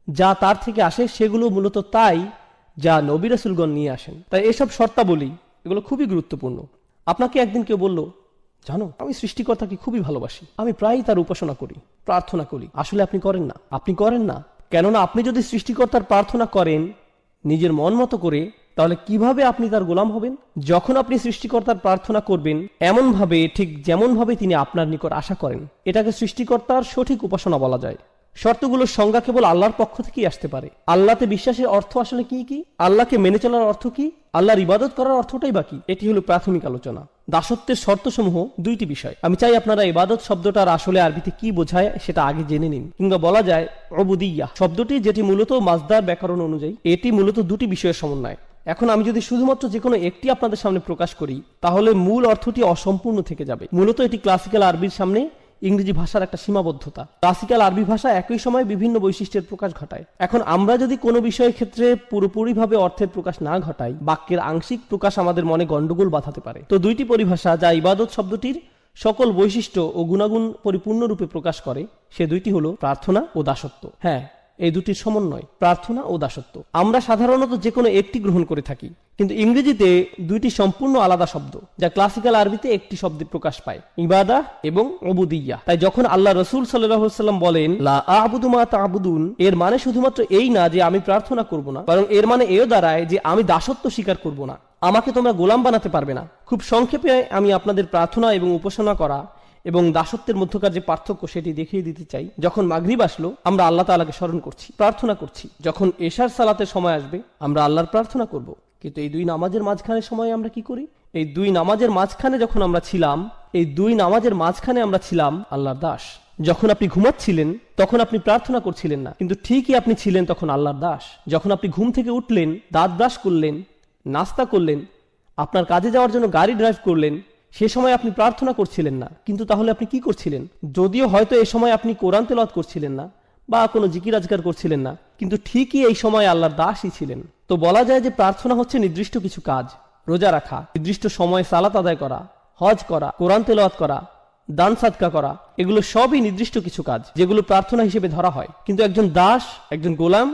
যা তার থেকে আসে, সেগুলো মূলত তাই যা নবী রাসূলগণ নিয়ে আসেন। তাই এসব শর্তাবলী, এগুলো খুবই গুরুত্বপূর্ণ। আপনাকে একদিন কেউ বলল, জানো, আমি সৃষ্টিকর্তাকে খুবই ভালোবাসি, আমি প্রায়ই তার উপাসনা করি, প্রার্থনা করি। আসলে আপনি করেন না, আপনি করেন না। কেননা আপনি যদি সৃষ্টিকর্তার প্রার্থনা করেন নিজের মন মতো করে, তাহলে কিভাবে আপনি তার গোলাম হবেন? যখন আপনি সৃষ্টিকর্তার প্রার্থনা করবেন এমন ভাবে, ঠিক যেমন ভাবে তিনি আপনার নিকট আশা করেন, এটাকে সৃষ্টিকর্তার সঠিক উপাসনা বলা যায়। শর্তগুলোর সংজ্ঞা কেবল আল্লাহর পক্ষ থেকেই আসতে পারে। আল্লাহতে বিশ্বাসের অর্থ আসলে কি কি? আল্লাহকে মেনে চলার অর্থ কি? আল্লাহর ইবাদত করার অর্থটাই বাকি। এটি হলো প্রাথমিক আলোচনা। দাসত্বের শর্তসমূহ দুইটি বিষয়। আমি চাই আপনারা ইবাদত শব্দটার আসলে আরবিতে কি বোঝায় সেটা আগে জেনে নিন। কিংবা বলা যায় উবুদিয়্যাহ শব্দটি, যেটি মূলত মাজদার ব্যাকরণ অনুযায়ী, এটি মূলত দুটি বিষয়ের সমন্বয়। এখন আমি যদি শুধুমাত্র যে কোনো একটি আপনাদের সামনে প্রকাশ করি, তাহলে মূল অর্থটি অসম্পূর্ণ থেকে যাবে। মূলত এটি ক্লাসিক্যাল আরবির সামনে ইংরেজি ভাষার একটা সীমাবদ্ধতা। ক্লাসিক্যাল আরবি ভাষা একই সময় বিভিন্ন বৈশিষ্ট্যের প্রকাশ ঘটায়। এখন আমরা যদি কোনো বিষয়ের ক্ষেত্রে পুরোপুরিভাবে অর্থের প্রকাশ না ঘটাই, বাক্যের আংশিক প্রকাশ আমাদের মনে গন্ডগোল বাঁধাতে পারে। তো দুইটি পরিভাষা যা ইবাদত শব্দটির সকল বৈশিষ্ট্য ও গুণাগুণ পরিপূর্ণরূপে প্রকাশ করে, সে দুইটি হলো প্রার্থনা ও দাসত্ব। হ্যাঁ, এই দুটির সমন্বয়, প্রার্থনা ও দাসত্ব। আমরা সাধারণত যে কোনো একটি গ্রহণ করে থাকি, কিন্তু ইংরেজিতে দুইটি সম্পূর্ণ আলাদা শব্দ, যা ক্লাসিক্যাল আরবিতে একটি শব্দে প্রকাশ পায়, ইবাদাহ এবং উবুদিয়্যাহ। তাই যখন আল্লাহ রাসূল সাল্লাল্লাহু আলাইহি ওয়াসাল্লাম বলেন লা আ'বুদু মা তা'বুদুন, এর মানে শুধুমাত্র এই না যে আমি প্রার্থনা করব না, বরং এর মানে এও দাঁড়ায় যে আমি দাসত্ব স্বীকার করব না, আমাকে তোমরা গোলাম বানাতে পারবে না। খুব সংক্ষেপে আমি আপনাদের প্রার্থনা এবং উপাসনা করা এবং দাসত্বের মধ্যকার যে পার্থক্য সেটি দেখিয়ে দিতে চাই। যখন মাগরিব আসলো আমরা আল্লাহ তাআলাকে স্মরণ করছি, প্রার্থনা করছি। যখন এশার সালাতের সময় আসবে আমরা আল্লাহর প্রার্থনা করব। কিন্তু এই দুই নামাজের মাঝখানে সময় আমরা কি করি? এই দুই নামাজের মাঝখানে যখন আমরা ছিলাম, এই দুই নামাজের মাঝখানে আমরা ছিলাম আল্লাহর দাস। যখন আপনি ঘুমাচ্ছিলেন তখন আপনি প্রার্থনা করছিলেন না, কিন্তু ঠিকই আপনি ছিলেন তখন আল্লাহর দাস। যখন আপনি ঘুম থেকে উঠলেন, দাঁত ব্রাশ করলেন, নাস্তা করলেন, আপনার কাজে যাওয়ার জন্য গাড়ি ড্রাইভ করলেন, সে সময় আপনি প্রার্থনা করছিলেন না, কিন্তু তাহলে আপনি কি করছিলেন? যদিও হয়তো এই সময় আপনি কোরআন তেলাওয়াত করছিলেন না বা কোনো জিকির আজকার করছিলেন না, কিন্তু ঠিকই এই সময় আল্লাহর দাসই ছিলেন। তো বলা যায় যে প্রার্থনা হচ্ছে নির্দিষ্ট কিছু কাজ, রোজা রাখা, নির্দিষ্ট সময়ে সালাত আদায় করা, হজ করা, কোরআন তেলাওয়াত করা, দান সাদকা করা, এগুলো সবই নির্দিষ্ট কিছু কাজ যেগুলো প্রার্থনা হিসেবে ধরা হয়। কিন্তু একজন দাস, একজন গোলাম,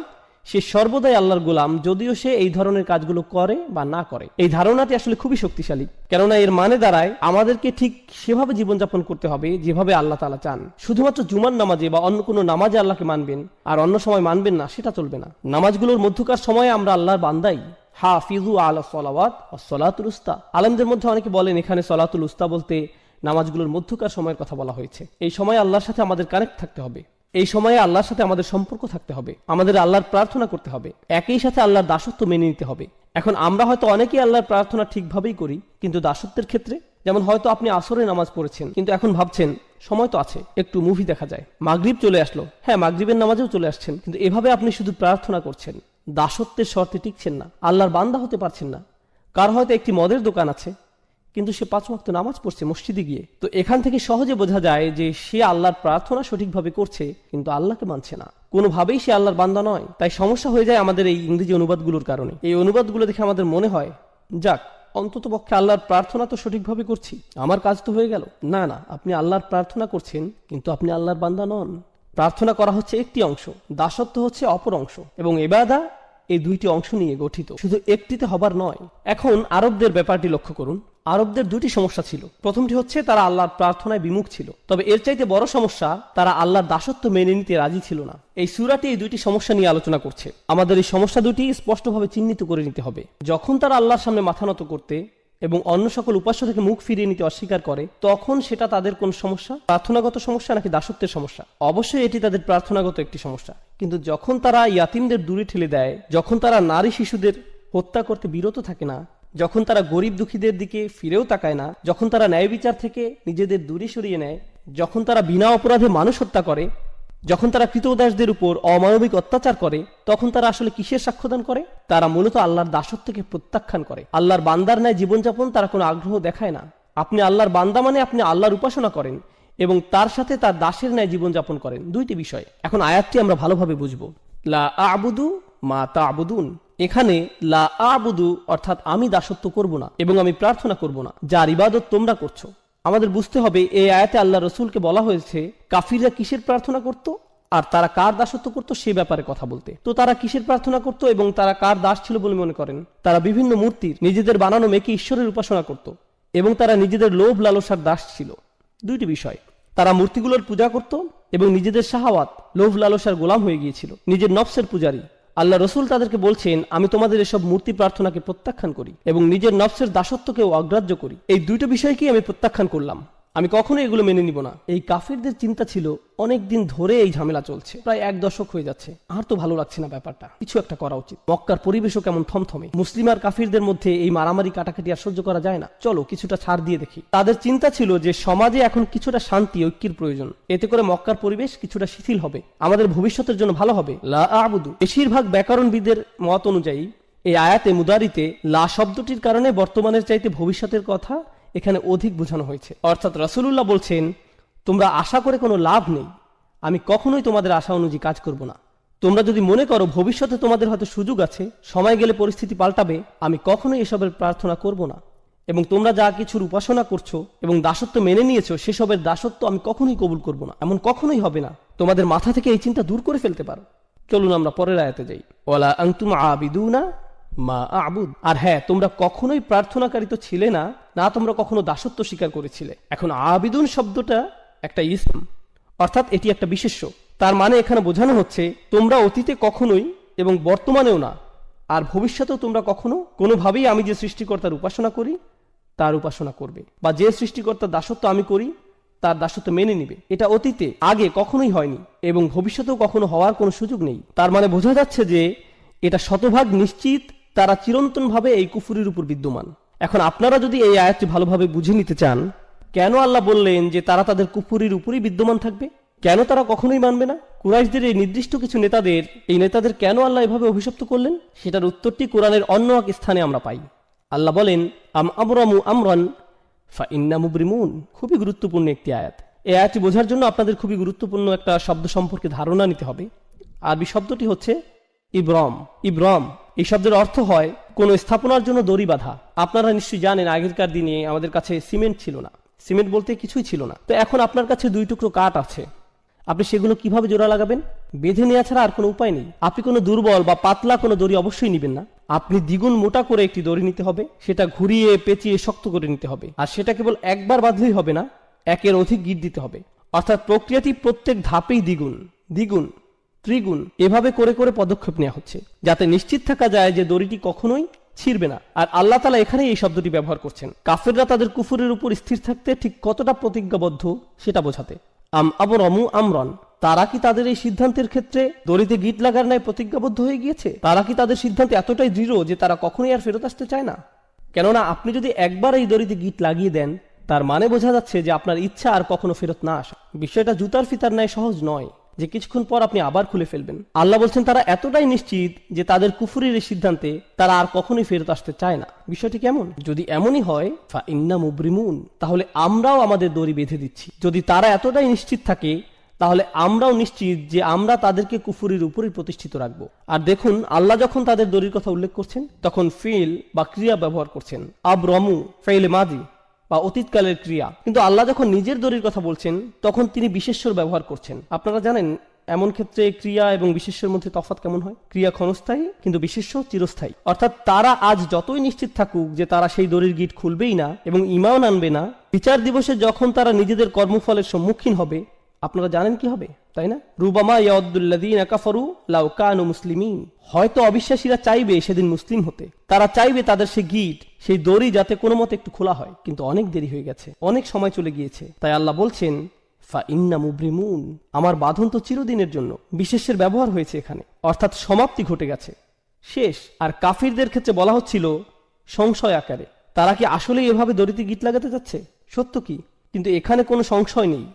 সে সর্বদাই আল্লাহর গোলাম, যদিও সে এই ধরনের কাজগুলো করে বা না করে। এই ধারণাটি আসলে খুবই শক্তিশালী, কেননা এর মানে দাঁড়ায় আমাদেরকে ঠিক সেভাবে জীবনযাপন করতে হবে যেভাবে আল্লাহ তাআলা চান। শুধুমাত্র জুমার নামাজে বা অন্য কোনো নামাজে আল্লাহকে মানবেন আর অন্য সময় মানবেন না, সেটা চলবে না। নামাজগুলোর মধ্যকার সময়ে আমরা আল্লাহর বান্দাই। হাফিজু আলা সলাওয়াত ওয়াস সালাতুল উস্তা। আলেমদের মধ্যে অনেকে বলেন এখানে সলাতুল উস্তা বলতে নামাজগুলোর মধ্যকার সময়ের কথা বলা হয়েছে। এই সময় আল্লাহর সাথে আমাদের কানেক্ট থাকতে হবে, এই সময়ে আল্লাহর সাথে আমাদের সম্পর্ক থাকতে হবে, আমাদের আল্লাহর প্রার্থনা করতে হবে, একই সাথে আল্লাহর দাসত্ব মেনে নিতে হবে। এখন আমরা হয়তো অনেকেই আল্লাহর প্রার্থনা ঠিকভাবেই করি, কিন্তু দাসত্বের ক্ষেত্রে, যেমন হয়তো আপনি আসরে নামাজ পড়েছেন কিন্তু এখন ভাবছেন সময় তো আছে, একটু মুভি দেখা যায়, মাগরিব চলে আসলো, হ্যাঁ মাগরিবের নামাজেও চলে আসছেন, কিন্তু এভাবে আপনি শুধু প্রার্থনা করছেন, দাসত্বের শর্তে টিকছেন না, আল্লাহর বান্দা হতে পারছেন না। কার হয়তো একটি মদের দোকান আছে কিন্তু সে 5 ওয়াক্ত নামাজ পড়ছে মসজিদে গিয়ে। তো এখান থেকে সহজে বোঝা যায় যে সে আল্লাহর প্রার্থনা সঠিকভাবে করছে কিন্তু আল্লাহকে মানছে না, কোনোভাবেই সে আল্লাহর বান্দা নয়। তাই সমস্যা হয়ে যায় আমাদের এই ইংরেজি অনুবাদগুলোর কারণে। এই অনুবাদগুলো দেখে আমাদের মনে হয় যাক, অন্তত পক্ষে আল্লাহর প্রার্থনা তো সঠিকভাবে করছি, আমার কাজ তো হয়ে গেল। না না, আপনি আল্লাহর প্রার্থনা করছেন কিন্তু আপনি আল্লাহর বান্দা নন। প্রার্থনা করা হচ্ছে একটি অংশ, দাসত্ব হচ্ছে অপর অংশ, এবং ইবাদত এই দুইটি অংশ নিয়ে গঠিত, শুধু একটিতে হবার নয়। এখন আরবদের ব্যাপারটি লক্ষ্য করুন। আরবদের দুটি সমস্যা ছিল। প্রথমটি হচ্ছে তারা আল্লাহর প্রার্থনায় বিমুখ ছিল, তবে এর চাইতে বড় সমস্যা তারা আল্লাহর দাসত্ব মেনে নিতে রাজি ছিল না। এই সূরাটি এই দুইটি সমস্যা নিয়ে আলোচনা করছে। আমাদের এই সমস্যা দুটি স্পষ্টভাবে চিহ্নিত করে নিতে হবে। যখন তারা আল্লাহর সামনে মাথা নত করতে এবং অন্য সকল উপাস্য থেকে মুখ ফিরিয়ে নিতে অস্বীকার করে, তখন সেটা তাদের কোন সমস্যা? প্রার্থনাগত সমস্যা নাকি দাসত্বের সমস্যা? অবশ্যই এটি তাদের প্রার্থনাগত একটি সমস্যা। কিন্তু যখন তারা ইয়াতিমদের দূরে ঠেলে দেয়, যখন তারা নারী শিশুদের হত্যা করতে বিরত থাকে না, যখন তারা গরিব দুঃখীদের দিকে ফিরেও তাকায় না, যখন তারা ন্যায় বিচার থেকে নিজেদের দূরে সরিয়ে নেয়, যখন তারা বিনা অপরাধে মানুষ হত্যা করে, যখন তারা কৃতদাসদের উপর অমানবিক অত্যাচার করে, তখন তারা আসলে কিসের সাক্ষ্যদান করে? তারা মূলত আল্লাহর দাসত্বকে প্রত্যাখ্যান করে। আল্লাহর বান্দার ন্যায় জীবনযাপন তারা কোনো আগ্রহ দেখায় না। আপনি আল্লাহর বান্দা মানে আপনি আল্লাহর উপাসনা করেন এবং তার সাথে তার দাসের ন্যায় জীবনযাপন করেন, দুইটি বিষয়। এখন আয়াতটি আমরা ভালোভাবে বুঝবো। লা আ'বুদু মা তা'বুদুন, এখানে লা আ'বুদু অর্থাৎ আমি দাসত্ব করব না এবং আমি প্রার্থনা করব না যার ইবাদত তোমরা করছো। আমাদের বুঝতে হবে এই আয়াতে আল্লাহ রসুলকে বলা হয়েছে কাফিররা কিসের প্রার্থনা করত আর তারা কার দাসত্ব করত সে ব্যাপারে কথা বলতে। তো তারা কিসের প্রার্থনা করত এবং তারা কার দাস ছিল বলে মনে করেন? তারা বিভিন্ন মূর্তির, নিজেদের বানানো মেয়েকে ঈশ্বরের উপাসনা করত এবং তারা নিজেদের লোভ লালসার দাস ছিল। দুইটি বিষয়, তারা মূর্তিগুলোর পূজা করত এবং নিজেদের শাহাওয়াত, লোভ লালসার গোলাম হয়ে গিয়েছিল, নিজের নফসের পূজারী। আল্লাহ রসুল তাদেরকে বলছেন আমি তোমাদের এসব মূর্তি প্রার্থনাকে প্রত্যাখ্যান করি এবং নিজের নফসের দাসত্বকেও অগ্রাহ্য করি। এই দুইটা বিষয়কেই আমি প্রত্যাখ্যান করলাম, আমি কখনো এগুলো মেনে নিব না। এই কাফিরদের চিন্তা ছিল অনেক দিন ধরে এই ঝামেলা চলছে, প্রায় 1 দশক হয়ে যাচ্ছে, আর তো ভালো লাগছে না ব্যাপারটা, কিছু একটা করা উচিত। মক্কার পরিবেশও কেমন থমথমে, মুসলিম আর কাফিরদের মধ্যে এই মারামারি কাটাকাটি আর সহ্য করা যায় না, চলো কিছুটা ছাড় দিয়ে দেখি। তাদের চিন্তা ছিল যে সমাজে এখন কিছুটা শান্তি ঐক্যের প্রয়োজন, এতে করে মক্কার পরিবেশ কিছুটা শিথিল হবে, আমাদের ভবিষ্যতের জন্য ভালো হবে। লা আ'বুদু, বেশিরভাগ ব্যাকরণবিদের মত অনুযায়ী এই আয়াতে মুদারিতে লা শব্দটির কারণে বর্তমানের চাইতে ভবিষ্যতের কথা এখানে অধিক বোঝানো হয়েছে। অর্থাৎ রাসূলুল্লাহ বলছেন তোমরা আশা করে কোনো লাভ নেই, আমি কখনোই তোমাদের আশা অনুযায়ী কাজ করব না। তোমরা যদি মনে করো ভবিষ্যতে তোমাদের হয়তো সুযোগ আছে, সময় গেলে পরিস্থিতি পাল্টাবে, আমি কখনোই এসবের প্রার্থনা করব না। এবং তোমরা যা কিছুর উপাসনা করছো এবং দাসত্ব মেনে নিয়েছো সেসবের দাসত্ব আমি কখনোই কবুল করব না, এমন কখনোই হবে না। তোমাদের মাথা থেকে এই চিন্তা দূর করে ফেলতে পারো। চলুন আমরা পরের আয়াতে যাই। ওয়ালা আনতুম আবিদুনা মা আ'বুদ, আর হ্যাঁ তোমরা কখনোই প্রার্থনাকারী তো ছিলে না, না তোমরা কখনো দাসত্ব স্বীকার করেছিলে। এখন আবিদুন শব্দটা একটা ইসম, অর্থাৎ এটি একটা বিশেষ্য। তার মানে এখানে বোঝানো হচ্ছে তোমরা অতীতে কখনোই এবং বর্তমানেও না আর ভবিষ্যতেও তোমরা কখনো কোনোভাবেই আমি যে সৃষ্টিকর্তার উপাসনা করি তার উপাসনা করবে, বা যে সৃষ্টিকর্তার দাসত্ব আমি করি
তার দাসত্ব মেনে নিবে। এটা অতীতে আগে কখনোই হয়নি এবং ভবিষ্যতেও কখনো হওয়ার কোনো সুযোগ নেই। তার মানে বোঝা যাচ্ছে যে এটা শতভাগ নিশ্চিত তারা চিরন্তনভাবে এই কুফুরির উপর বিদ্যমান। এখন আপনারা যদি এই আয়াতটি ভালোভাবে বুঝে নিতে চান, কেন আল্লাহ বললেন যে তারা তাদের কুফুরির উপরই বিদ্যমান থাকবে, কেন তারা কখনোই মানবে না, কুরাইশদের এই নির্দিষ্ট কিছু নেতাদের কেন আল্লাহ এভাবে অভিশপ্ত করলেন, সেটার উত্তরটি কোরআনের অন্য এক স্থানে আমরা পাই। আল্লাহ বলেন, আম আবরামু আমরান ফা ইন্না মুবরিমুন। খুবই গুরুত্বপূর্ণ একটি আয়াত। এই আয়াতটি বোঝার জন্য আপনাদের খুবই গুরুত্বপূর্ণ একটা শব্দ সম্পর্কে ধারণা নিতে হবে। আরবি শব্দটি হচ্ছে ইব্রম। ইব্রম এই শব্দের অর্থ হয় কোনো স্থাপনার জন্য দড়ি বাঁধা। আপনারা নিশ্চয়ই জানেন আগেরকার দিনে আমাদের কাছে সিমেন্ট ছিল না, সিমেন্ট বলতে কিছুই ছিল না। তো এখন আপনার কাছে 2 টুকরো কাঠ আছে, আপনি সেগুলো কিভাবে জোড়া লাগাবেন? বেঁধে নেওয়া ছাড়া আর কোনো উপায় নেই। আপনি কোনো দুর্বল বা পাতলা কোনো দড়ি অবশ্যই নেবেন না, আপনি দ্বিগুণ মোটা করে একটি দড়ি নিতে হবে, সেটা ঘুরিয়ে পেঁচিয়ে শক্ত করে নিতে হবে। আর সেটা কেবল একবার বাঁধলেই হবে না, একের অধিক গিট দিতে হবে। অর্থাৎ প্রক্রিয়াটি প্রত্যেক ধাপেই দ্বিগুণ, দ্বিগুণ, ত্রিগুণ এভাবে করে করে পদক্ষেপ নেওয়া হচ্ছে, যাতে নিশ্চিত থাকা যায় যে দড়িটি কখনোই ছিঁড়বে না। আর আল্লাহ তাআলা এখানে এই শব্দটি ব্যবহার করছেন কাফেররা তাদের কুফরের উপর স্থির থাকতে ঠিক কতটা প্রতিজ্ঞাবদ্ধ সেটা বোঝাতে। আম আবরামু আমরন, তারা কি তাদের এই সিদ্ধান্তের ক্ষেত্রে দড়িতে গিট লাগার ন্যায় প্রতিজ্ঞাবদ্ধ হয়ে গিয়েছে? তারা কি তাদের সিদ্ধান্তে এতটাই দৃঢ় যে তারা কখনোই আর ফেরত আসতে চায় না? কেননা আপনি যদি একবার এই দড়িতে গিট লাগিয়ে দেন, তার মানে বোঝা যাচ্ছে যে আপনার ইচ্ছা আর কখনো ফেরত না আসা। বিষয়টা জুতার ফিতার ন্যায় সহজ নয় যে কিছুক্ষণ পর আপনি আবার খুলে ফেলবেন। আল্লাহ বলছেন তারা এতটাই নিশ্চিত যে তাদের কুফুরির এই সিদ্ধান্তে তারা আর কখনোই ফেরত আসতে চায় না। বিষয়টি কেমন? যদি এমনই হয় ফা ইন্না মুবরিমুন, তাহলে আমরাও আমাদের দড়ি বেঁধে দিচ্ছি। যদি তারা এতটাই নিশ্চিত থাকে, তাহলে আমরাও নিশ্চিত যে আমরা তাদেরকে কুফুরির উপরই প্রতিষ্ঠিত রাখবো। আর দেখুন, আল্লাহ যখন তাদের দড়ির কথা উল্লেখ করছেন তখন ফিল বা ক্রিয়া ব্যবহার করছেন। আবরামু ফাইলে মাদি বা অতীতকালের ক্রিয়া। কিন্তু আল্লাহ যখন নিজের দড়ির কথা বলছেন তখন তিনি বিশেষ্যর ব্যবহার করছেন। আপনারা জানেন এমন ক্ষেত্রে ক্রিয়া এবং বিশেষ্যের মধ্যে তফাৎ কেমন হয়? ক্রিয়া ক্ষণস্থায়ী কিন্তু বিশেষ্য চিরস্থায়ী। অর্থাৎ তারা আজ যতই নিশ্চিত থাকুক যে তারা সেই দড়ির গিট খুলবেই না এবং ঈমান আনবে না, বিচার দিবসে যখন তারা নিজেদের কর্মফলের সম্মুখীন হবে, আপনারা জানেন কি হবে, তাই না? রুবামা ইয়াউদ্দুল্লাযীনা কাফারু লাউ কানু মুসলিমিন। হয়তো অবিশ্বাসীরা চাইবে সেদিন মুসলিম হতে, তারা চাইবে তাদের সেই গিট, সেই দড়ি যাতে কোনো মতে একটু খোলা হয়, কিন্তু অনেক দেরি হয়ে গেছে, অনেক সময় চলে গিয়েছে। তাই আল্লাহ বলছেন ফা ইন্না মুবরিমুন, আমার বাঁধন তো চিরদিনের জন্য। বিশেষের ব্যবহার হয়েছে এখানে, অর্থাৎ সমাপ্তি ঘটে গেছে, শেষ। আর কাফিরদের ক্ষেত্রে বলা হচ্ছিল সংশয় আকারে, তারা কি আসলেই এভাবে দড়িতে গিট লাগাতে যাচ্ছে? সত্য কি? কিন্তু এখানে কোনো সংশয় নেই,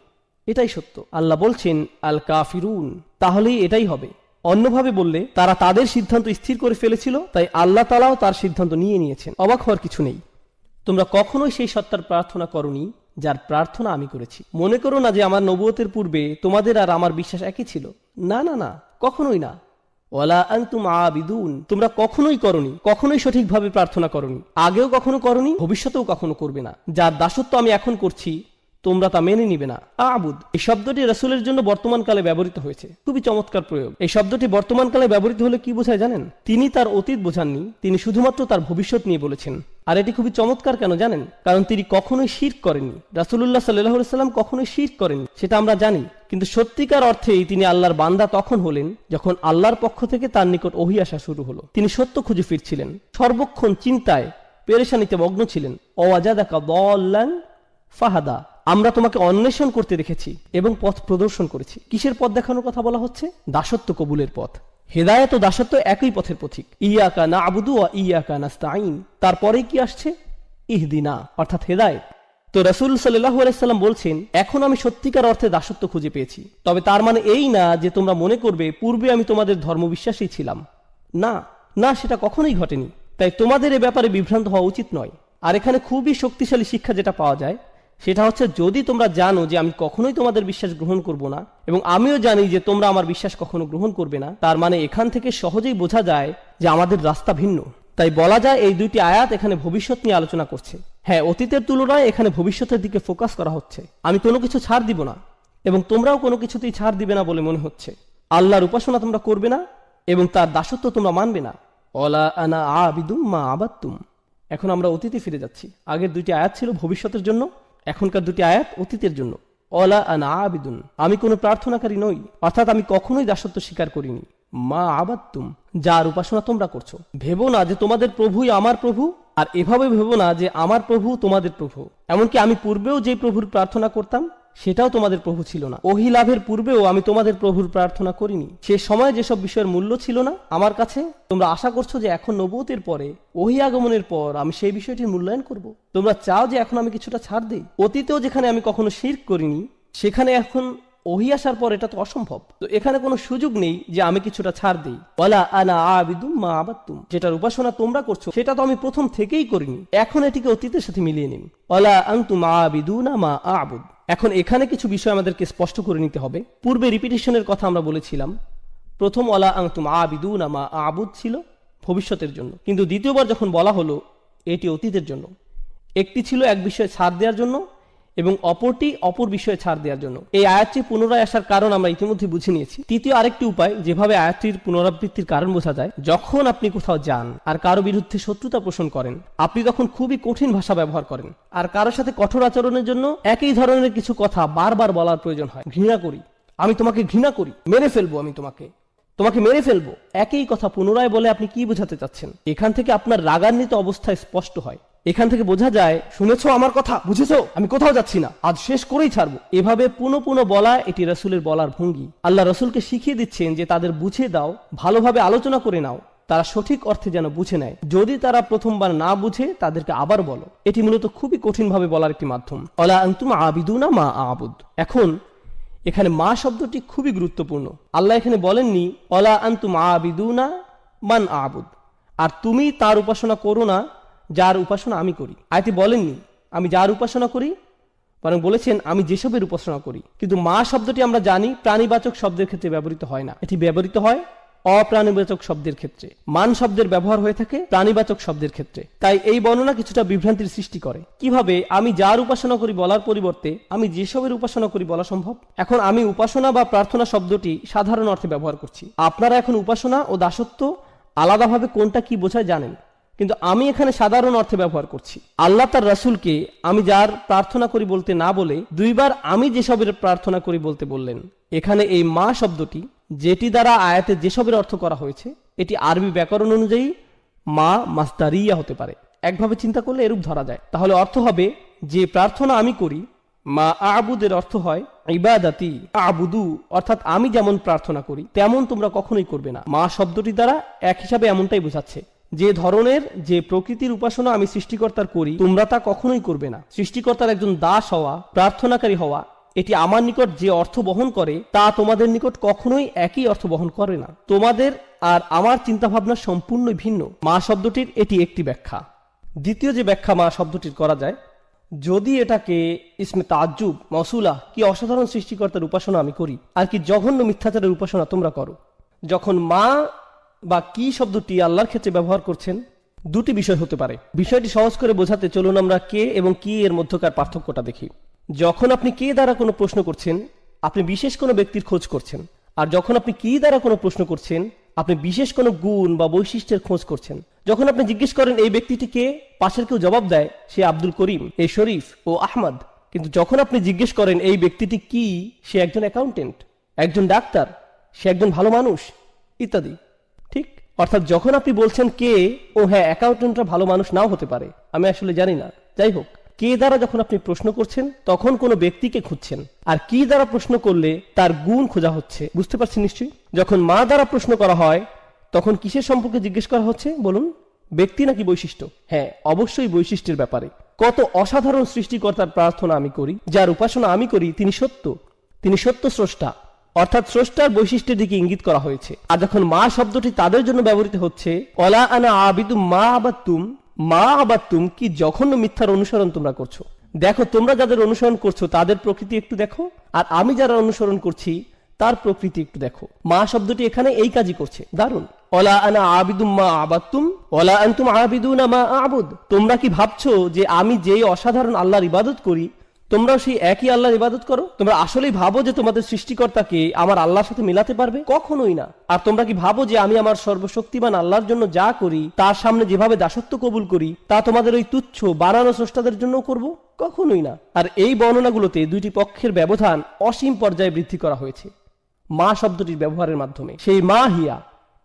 এটাই সত্য। আল্লাহ বলছেন আল কাফিরুন, তাহলেই এটাই হবে। অন্যভাবে বললে তারা তাদের সিদ্ধান্ত স্থির করে ফেলেছিল, তাই আল্লাহ তাআলাও তার সিদ্ধান্ত নিয়ে নিয়েছেন। অবাক হওয়ার কিছু নেই। তোমরা কখনোই সেই সত্তার প্রার্থনা করনি যার প্রার্থনা আমি করেছি। মনে করো না যে আমার নবুয়তের পূর্বে তোমাদের আর আমার বিশ্বাস একই ছিল। না না না, কখনোই না। ওয়ালা আনতুম আবিদুন, তোমরা কখনোই করনি, কখনোই সঠিকভাবে প্রার্থনা করনি, আগেও কখনো করনি, ভবিষ্যতেও কখনো করবে না। যার দাসত্ব আমি এখন করছি তোমরা তা মেনে নিবে না। আবুদ এই শব্দটি রাসূলের জন্য বর্তমানকালে ব্যবহৃত হয়েছে। খুবই চমৎকার প্রয়োগ। এই শব্দটি বর্তমানকালে ব্যবহৃত হলে কি বোঝায় জানেন? তিনি তার অতীত বোঝাননি, তিনি শুধুমাত্র তার ভবিষ্যৎ নিয়ে বলেছেন। আর এটি খুবই চমৎকার কেন জানেন? কারণ তিনি কখনোই শিরক করেননি। রাসূলুল্লাহ সাল্লাল্লাহু আলাইহি ওয়াসাল্লাম কখনোই শিরক করেননি, সেটা আমরা জানি। কিন্তু সত্যিকার অর্থেই তিনি আল্লাহর বান্দা তখন হলেন যখন আল্লাহর পক্ষ থেকে তার নিকট ওহী আসা শুরু হলো। তিনি সত্য খুঁজে ফিরছিলেন, সর্বক্ষণ চিন্তায় পেরেশানিতে মগ্ন ছিলেন। ওয়াজাদাকা দাল্লান ফাহাদা, আমরা তোমাকে অন্বেষণ করতে দেখেছি এবং পথ প্রদর্শন করেছি। কিসের পথ দেখানোর কথা বলা হচ্ছে? দাসত্ব কবুলের পথ। হেদায়েত ও দাসত্ব একই পথের পথিক। ইয়াকা না'বুদু ওয়া ইয়াকা নাস্তাঈন, তারপরে কি আসছে? ইহদিনা, অর্থাৎ হেদায়েত। তো রাসূল সাল্লাল্লাহু আলাইহি সাল্লাম বলছেন, এখন আমি সত্যিকার অর্থে দাসত্ব খুঁজে পেয়েছি। তবে তার মানে এই না যে তোমরা মনে করবে পূর্বে আমি তোমাদের ধর্মবিশ্বাসী ছিলাম। না না, সেটা কখনোই ঘটেনি। তাই তোমাদের এ ব্যাপারে বিভ্রান্ত হওয়া উচিত নয়। আর এখানে খুবই শক্তিশালী শিক্ষা যেটা পাওয়া যায় সেটা হচ্ছে, যদি তোমরা জানো যে আমি কখনোই তোমাদের বিশ্বাস গ্রহণ করব না এবং আমিও জানি যে তোমরা আমার বিশ্বাস কখনো গ্রহণ করবে না, তার মানে এখান থেকে সহজেই বোঝা যায় যে আমাদের রাস্তা ভিন্ন। তাই বলা যায় এই দুইটি আয়াত এখানে ভবিষ্যৎ নিয়ে আলোচনা করছে। হ্যাঁ, অতীতের তুলনায় এখানে ভবিষ্যতের দিকে ফোকাস করা হচ্ছে। আমি কোনো কিছু ছাড় দিব না এবং তোমরাও কোনো কিছুতেই ছাড় দিবে না বলে মনে হচ্ছে। আল্লাহর উপাসনা তোমরা করবে না এবং তার দাসত্ব তোমরা মানবে না। ওয়ালা আনা আবিদুম মা আবাদতুম। এখন আমরা অতীতে ফিরে যাচ্ছি। আগের দুইটি আয়াত ছিল ভবিষ্যতের জন্য, এখনকার দুটি আয়াত অতীতের জন্য। ওয়ালা আনা আবিদুন, আমি কোনো প্রার্থনাকারী নই, অর্থাৎ আমি কখনোই দাসত্ব স্বীকার করিনি। মা আবাদতুম, যার উপাসনা তোমরা করছো। ভেবো না যে তোমাদের প্রভুই আমার প্রভু, আর এভাবে ভেবো না যে আমার প্রভু তোমাদের প্রভু। এমনকি আমি পূর্বেও যে প্রভুর প্রার্থনা করতাম সেটাও তোমাদের প্রভু ছিল না। ওহী লাভের পূর্বেও আমি তোমাদের প্রভুর প্রার্থনা করিনি। সে সময় যেসব বিষয়ের মূল্য ছিল না আমার কাছে, তোমরা আশা করছো যে এখন নবুয়তের পরে, ওহী আগমনের পর আমি সেই বিষয়টির মূল্যায়ন করব। তোমরা চাও যে এখন আমি কিছুটা ছাড় দেই। অতীতেও যেখানে আমি কখনো শিরক করিনি, সেখানে এখন ওহী আসার পর এটা তো অসম্ভব। তো এখানে কোনো সুযোগ নেই যে আমি কিছুটা ছাড় দিই। ওয়ালা আনা আবিদুম মা আবাদতুম, যেটার উপাসনা তোমরা করছো সেটা তো আমি প্রথম থেকেই করিনি। এখন এটিকে অতীতের সাথে মিলিয়ে নিন। ওয়ালা আনতুম আবিদুনা মা আবুদ। এখন এখানে কিছু বিষয় আমাদেরকে স্পষ্ট করে নিতে হবে। পূর্বে রিপিটেশনের কথা আমরা বলেছিলাম। প্রথম ওয়ালা আনতুম আবিদুনা মা আবুদ ছিল ভবিষ্যতের জন্য, কিন্তু দ্বিতীয়বার যখন বলা হলো এটি অতীতের জন্য। একটি ছিল এক বিষয়ে ছাড় দেওয়ার জন্য এবং অপরটি অপর বিষয়ে ছাড় দেওয়ার জন্য। এই আয়াতটি পুনরায় আসার কারণ আমরা ইতিমধ্যে বুঝে নিয়েছি। তৃতীয় আরেকটি উপায় যেভাবে আয়াতটির পুনরাবৃত্তির কারণ বোঝা যায়, যখন আপনি কোথাও যান আর কারো বিরুদ্ধে শত্রুতা পোষণ করেন, আপনি তখন খুবই কঠিন ভাষা ব্যবহার করেন আর কারোর সাথে কঠোর আচরণের জন্য একই ধরনের কিছু কথা বারবার বলার প্রয়োজন হয়। ঘৃণা করি, আমি তোমাকে ঘৃণা করি, মেরে ফেলবো, আমি তোমাকে মেরে ফেলবো, একই কথা পুনরায় বলে আপনি কি বোঝাতে চাচ্ছেন? এখান থেকে আপনার রাগান্বিত অবস্থায় স্পষ্ট হয়। এখান থেকে বোঝা যায়, শুনেছো আমার কথা, বুঝেছো, আমি কোথাও যাচ্ছি না, আজ শেষ করেই ছাড়বো। এভাবে পুনঃ পুনঃ বলা এটি রাসূলের বলার ভঙ্গি। আল্লাহ রাসূলকে শিখিয়ে দিচ্ছেন যে তাদের বুঝিয়ে দাও, ভালোভাবে আলোচনা করে নাও, তারা সঠিক অর্থে যেন বুঝে নেয়। যদি তারা প্রথমবার না বুঝে তাদেরকে আবার বলো। এটি মূলত খুবই কঠিনভাবে বলার একটি মাধ্যম। ওয়ালা আনতুম আবিদুনা মা আবুদ। এখন এখানে মা শব্দটি খুবই গুরুত্বপূর্ণ। আল্লাহ এখানে বলেননি ওয়ালা আনতুম আবিদুনা মান আবুদ, আর তুমি তার উপাসনা করো না যার উপাসনা আমি করি। আয়াতে বলেননি আমি যার উপাসনা করি, বরং বলেছেন আমি যেসবের উপাসনা করি। কিন্তু মা শব্দটি আমরা জানি প্রাণীবাচক শব্দের ক্ষেত্রে ব্যবহৃত হয় না, এটি ব্যবহৃত হয় অপ্রাণীবাচক শব্দের ক্ষেত্রে। মান শব্দের ব্যবহার হয়ে থাকে প্রাণীবাচক শব্দের ক্ষেত্রে। তাই এই বর্ণনা কিছুটা বিভ্রান্তির সৃষ্টি করে। কিভাবে আমি যার উপাসনা করি বলার পরিবর্তে আমি যেসবের উপাসনা করি বলা সম্ভব? এখন আমি উপাসনা বা প্রার্থনা শব্দটি সাধারণ অর্থে ব্যবহার করছি। আপনারা এখন উপাসনা ও দাসত্ব আলাদাভাবে কোনটা কি বোঝায় জানেন, কিন্তু আমি এখানে সাধারণ অর্থে ব্যবহার করছি। আল্লাহ তার রাসূলকে আমি যার প্রার্থনা করি বলতে না বলে দুইবার আমি যেসবের প্রার্থনা করি বলতে বললেন। এখানে এই মা শব্দটি, যেটি দ্বারা আয়াতে যেসবের অর্থ করা হয়েছে, এটি আরবি ব্যাকরণ অনুযায়ী মা মাসদারিয়া হতে পারে। একভাবে চিন্তা করলে এরূপ ধরা যায়। তাহলে অর্থ হবে যে প্রার্থনা আমি করি। মা আবুদের অর্থ হয় ইবাদাতি আবুদু, অর্থাৎ আমি যেমন প্রার্থনা করি তেমন তোমরা কখনোই করবে না। মা শব্দটি দ্বারা এক হিসাবে এমনটাই বোঝাচ্ছে, যে ধরনের যে প্রকৃতির উপাসনা আমি সৃষ্টিকর্তার করি তোমরা তা কখনোই করবে না। সৃষ্টিকর্তার একজন দাস হওয়া, প্রার্থনাকারী হওয়া, এটি আমার নিকট যে অর্থ বহন করে তা তোমাদের নিকট কখনোই একই অর্থ বহন করে না। তোমাদের আর আমার চিন্তাভাবনা সম্পূর্ণ ভিন্ন। মা শব্দটির এটি একটি ব্যাখ্যা। দ্বিতীয় যে ব্যাখ্যা মা শব্দটির করা যায়, যদি এটাকে ইসমে তাজ্জুব মৌসুলা, কি অসাধারণ সৃষ্টিকর্তার উপাসনা আমি করি আর কি জঘন্য মিথ্যাচারের উপাসনা তোমরা করো। যখন মা বা কি শব্দটি আল্লাহর ক্ষেত্রে ব্যবহার করছেন, দুটি বিষয় হতে পারে। বিষয়টি সহজ করে বোঝাতে চলুন আমরা কে এবং কি এর মধ্যকার পার্থক্যটা দেখি। যখন আপনি কে দ্বারা কোনো প্রশ্ন করছেন, আপনি বিশেষ কোনো ব্যক্তির খোঁজ করছেন। আর যখন আপনি কি দ্বারা কোনো প্রশ্ন করছেন, আপনি বিশেষ কোনো গুণ বা বৈশিষ্ট্যের খোঁজ করছেন। যখন আপনি জিজ্ঞেস করেন এই ব্যক্তিটি কে, পাশের কেউ জবাব দেয় সে আব্দুল করিম, এ শরীফ ও আহমদ। কিন্তু যখন আপনি জিজ্ঞেস করেন এই ব্যক্তিটি কি, সে একজন অ্যাকাউন্টেন্ট, একজন ডাক্তার, সে একজন ভালো মানুষ ইত্যাদি। ঠিক, অর্থাৎ যখন আপনি বলছেন কে, ও হ্যাঁ অ্যাকাউন্টেন্টরা ভালো মানুষ নাও হতে পারে, আমি আসলে জানি না, যাই হোক, কে দ্বারা যখন আপনি প্রশ্ন করছেন তখন কোনো ব্যক্তিকে খুঁজছেন। আর কি দ্বারা প্রশ্ন করলে তার গুণ খোঁজা হচ্ছে। বুঝতে পারছেন নিশ্চয়ই? যখন মা দ্বারা প্রশ্ন করা হয় তখন কিসের সম্পর্কে জিজ্ঞেস করা হচ্ছে বলুন? ব্যক্তি নাকি বৈশিষ্ট্য? হ্যাঁ, অবশ্যই বৈশিষ্ট্যের ব্যাপারে। কত অসাধারণ সৃষ্টিকর্তার প্রার্থনা আমি করি, যার উপাসনা আমি করি, তিনি সত্য, তিনি সত্য স্রষ্টা, অর্থাৎ স্রষ্টার বৈশিষ্ট্যের দিকে ইঙ্গিত করা হয়েছে। আর যখন মা শব্দটি তাদের জন্য ব্যবহৃত হচ্ছে, ওয়ালা আনা আবিদু মা আবাদতুম, মা আবাদতুম, কি জঘন্য মিথ্যার অনুসরণ তোমরা করছো। দেখো তোমরা যাদের অনুসরণ করছো তাদের প্রকৃতি একটু দেখো, আর আমি যারা অনুসরণ করছি তার প্রকৃতি একটু দেখো। মা শব্দটি এখানে এই কাজই করছে। দারুণ। ওয়ালা আনা আবিদুম মা আবাদতুম ওয়ালা আনতুম আবিদুনা মা আবুদ। তোমরা কি ভাবছো যে আমি যেই অসাধারণ আল্লাহর ইবাদত করি তোমরাও সেই একই আল্লাহর ইবাদত করো? তোমরা আসলেই ভাবো যে তোমাদের সৃষ্টিকর্তাকে আমার আল্লাহর সাথে মিলাতে পারবে? কখনোই না। আর তোমরা কি ভাবো যে আমি আমার সর্বশক্তিমান আল্লাহর জন্য যা করি, তার সামনে যেভাবে দাসত্ব কবুল করি, তা তোমাদের ওই তুচ্ছ বানানো স্রষ্টাদের জন্য করব? কখনোই না। আর এই বর্ণনাগুলোতে দুইটি পক্ষের ব্যবধান অসীম পর্যায়ে বৃদ্ধি করা হয়েছে মা শব্দটির ব্যবহারের মাধ্যমে। সেই মা হিয়া,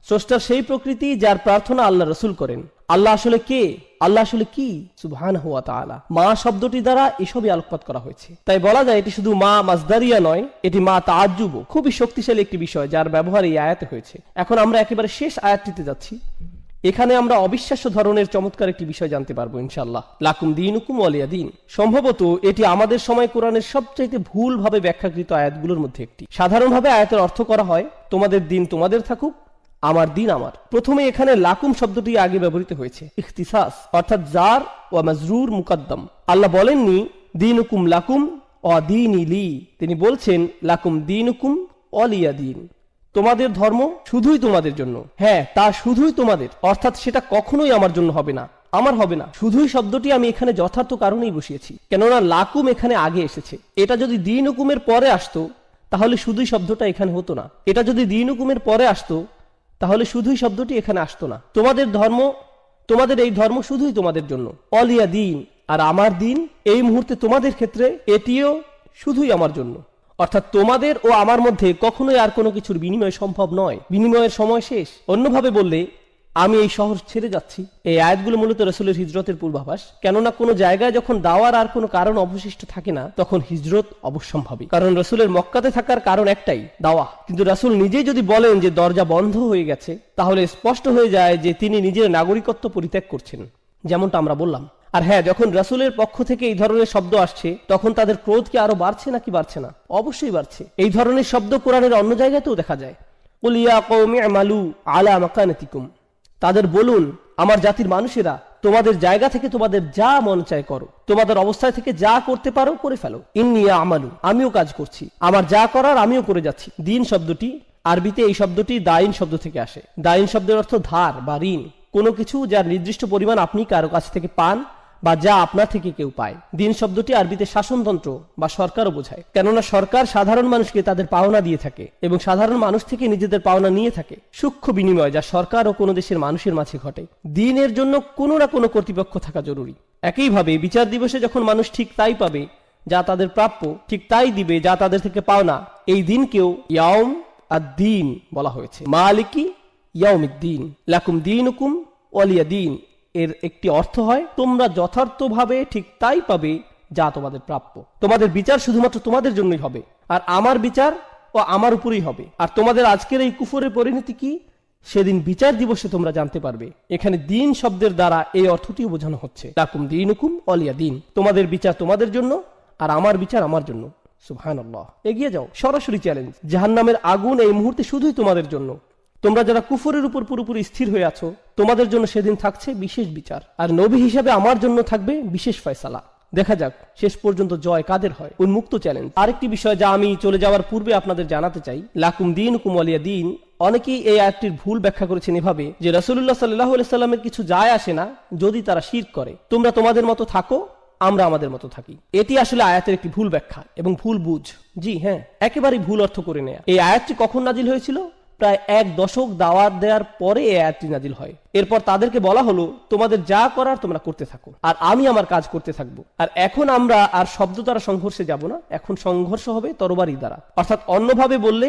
স্রষ্টার সেই প্রকৃতি যার প্রার্থনা আল্লাহ রসুল করেন। আল্লাহ আসলে কে, আল্লাহ আসলে কি, সুবহানাহু ওয়া তাআলা। মা শব্দটি দ্বারা এসবই আলোকপাত করা হয়েছে। তাই বলা যায় এটি শুধু মা মাসদারিয়া নয়, এটি মা তাআজ্জুব, খুবই শক্তিশালী একটি বিষয় যার ব্যবহার এই আয়াতে হয়েছে। এখন আমরা একেবারে শেষ আয়াতটিতে যাচ্ছি। এখানে আমরা অবিশ্বাস্য ধরনের চমৎকার একটি বিষয় জানতে পারবো ইনশাআল্লাহ। লাকুম দীনুকুম ওয়ালিয়া দীন। সম্ভবত এটি আমাদের সময় কোরআনের সবচাইতে ভুলভাবে ব্যাখ্যাকৃত আয়াতগুলোর মধ্যে একটি। সাধারণভাবে আয়াতের অর্থ করা হয় তোমাদের দিন তোমাদের থাকুক, আমার দিন আমার। প্রথমে এখানে লাকুম শব্দটি আগে ব্যবহৃত হয়েছে ইখতিসাস, অর্থাৎ জার ওয়া মাজরুর মুকদ্দম। আল্লাহ বলেননি দীনুকুম লাকুম ওয়া দীনি লি, তিনি বলছেন লাকুম দীনুকুম ওয়ালিয়া দীন, তোমাদের ধর্ম শুধুই তোমাদের জন্য। হ্যাঁ, তা শুধুই তোমাদের, অর্থাৎ সেটা কখনোই আমার জন্য হবে না, আমার হবে না। শুধুই শব্দটি আমি এখানে যথার্থ কারণেই বসিয়েছি, কেননা লাকুম এখানে আগে এসেছে। এটা যদি দিন হুকুমের পরে আসতো তাহলে শুধুই শব্দটা এখানে হতো না। এটা যদি দিন হুকুমের পরে আসতো তাহলে শুধুই শব্দটি এখানে আসতো না। তোমাদের ধর্ম, তোমাদের এই ধর্ম শুধুই তোমাদের জন্য। অলিয়া দিন, আর আমার দিন এই মুহূর্তে তোমাদের ক্ষেত্রে এটিও শুধুই আমার জন্য। অর্থাৎ তোমাদের ও আমার মধ্যে কখনোই আর কোনো কিছুর বিনিময় সম্ভব নয়, বিনিময়ের সময় শেষ। অন্যভাবে বললে আমি এই শহর ছেড়ে যাচ্ছি। এই আয়াতগুলো মূলত রাসূলের হিজরতের পূর্বাভাস, কেননা কোনো জায়গায় যখন দাওয়ার আর কোনো কারণ অবশিষ্ট থাকে না তখন হিজরত অবশ্যম্ভাবী। কারণ রাসূলের মক্কাতে থাকার কারণ একটাই, দাওয়া। কিন্তু রাসূল নিজেই যদি বলেন যে দরজা বন্ধ হয়ে গেছে, তাহলে স্পষ্ট হয়ে যায় যে তিনি নিজের নাগরিকত্ব পরিত্যাগ করছেন, যেমনটা আমরা বললাম। আর হ্যাঁ, যখন রাসূলের পক্ষ থেকে এই ধরনের শব্দ আসছে তখন তাদের ক্রোধ কি আরো বাড়ছে নাকি বাড়ছে না? অবশ্যই বাড়ছে। এই ধরনের শব্দ কোরআনের অন্য জায়গাতেও দেখা যায়। কুল ইয়া কওমি আমালু আলা মাকানাতিকুম, তাদের বলুন আমার জাতির মানুষেরা তোমাদের জায়গা থেকে তোমাদের যা মন চায় করো, তোমাদের অবস্থায় থেকে যা করতে পারো করে ফেলো। ইন্নী আমালু, আমিও কাজ করছি, আমার যা করার আমিও করে যাচ্ছি। দিন শব্দটি আরবিতে এই শব্দটি দাইন শব্দ থেকে আসে। দাইন শব্দের অর্থ ধার বা ঋণ, কোনো কিছু যার নির্দিষ্ট পরিমাণ আপনি কারো কাছ থেকে পান বা যা আপনার থেকে কেউ পায়। দিন শব্দটি আরবিতে শাসনতন্ত্র বা সরকারও বোঝায়, কেননা সরকার সাধারণ মানুষকে তাদের পাওনা দিয়ে থাকে এবং সাধারণ মানুষ থেকে নিজেদের পাওনা নিয়ে থাকে। সূক্ষ্ম বিনিময় যা সরকার ও কোনো দেশের মানুষের মাঝে ঘটে। দিনের জন্য কোনো না কোনো কর্তৃপক্ষ থাকা জরুরি। একইভাবে বিচার দিবসে যখন মানুষ ঠিক তাই পাবে যা তাদের প্রাপ্য, ঠিক তাই দিবে যা তাদের থেকে পাওনা, এই দিনকেও ইয়াউম আদ-দ্বীন বলা হয়েছে। মালিকি ইয়াউমিদ্দিন, লাকুম দীনুকুম ওয়ালিয়া দীন এর একটি অর্থ হয় তোমরা যথার্থভাবে ঠিক তাই পাবে যা তোমাদের প্রাপ্য। তোমাদের বিচার শুধুমাত্র তোমাদের জন্যই হবে, আর আমার বিচার ও আমার উপরেই হবে। আর তোমাদের আজকের এই কুফরের পরিণতি কি সেদিন বিচার দিবসে তোমরা জানতে পারবে। এখানে দিন শব্দের দ্বারা এই অর্থটিও বোঝানো হচ্ছে, লাকুম দীনুকুম ওয়ালিয়া দীন, তোমাদের বিচার তোমাদের জন্য আর আমার বিচার আমার জন্য। সুবহানাল্লাহ। এগিয়ে যাও, সরাসরি চ্যালেঞ্জ। জাহান্নামের আগুন এই মুহূর্তে শুধুই তোমাদের জন্য। তোমরা যারা কুফরের উপর পুরোপুরি স্থির হয়ে আছো, তোমাদের জন্য সেদিন থাকছে বিশেষ বিচার, আর নবী হিসাবে আমার জন্য থাকবে বিশেষ ফয়সালা। দেখা যাক শেষ পর্যন্ত জয় কাদের হয়। উন্মুক্ত চ্যালেঞ্জ। আরেকটি বিষয় যা আমি চলে যাওয়ার পূর্বে আপনাদের জানাতে চাই, লাকুম দীনুকুম ওয়ালিয়া দীন, অনেকেই এই আয়াতটির ভুল ব্যাখ্যা করেছেন এভাবে যে রাসূলুল্লাহ সাল্লাল্লাহু আলাইহি সাল্লামের কিছু যায় আসে না যদি তারা শিরক করে, তোমরা তোমাদের মতো থাকো, আমরা আমাদের মতো থাকি। এটি আসলে আয়াতের একটি ভুল ব্যাখ্যা এবং ভুল বুঝ। জি হ্যাঁ, একেবারেই ভুল অর্থ করে নেয়া। এই আয়াতটি কখন নাজিল হয়েছিল? প্রায় 1 দশক দাওয়াত দেওয়ার পরে এই আয়াতটি নাজিল হয়। এরপর তাদেরকে বলা হলো তোমাদের যা করার তোমরা করতে থাকো, আর আমি আমার কাজ করতে থাকবো। আর এখন আমরা আর শব্দ দ্বারা সংঘর্ষে যাব না, এখন সংঘর্ষ হবে তরবারি দ্বারা। অর্থাৎ অন্যভাবে বললে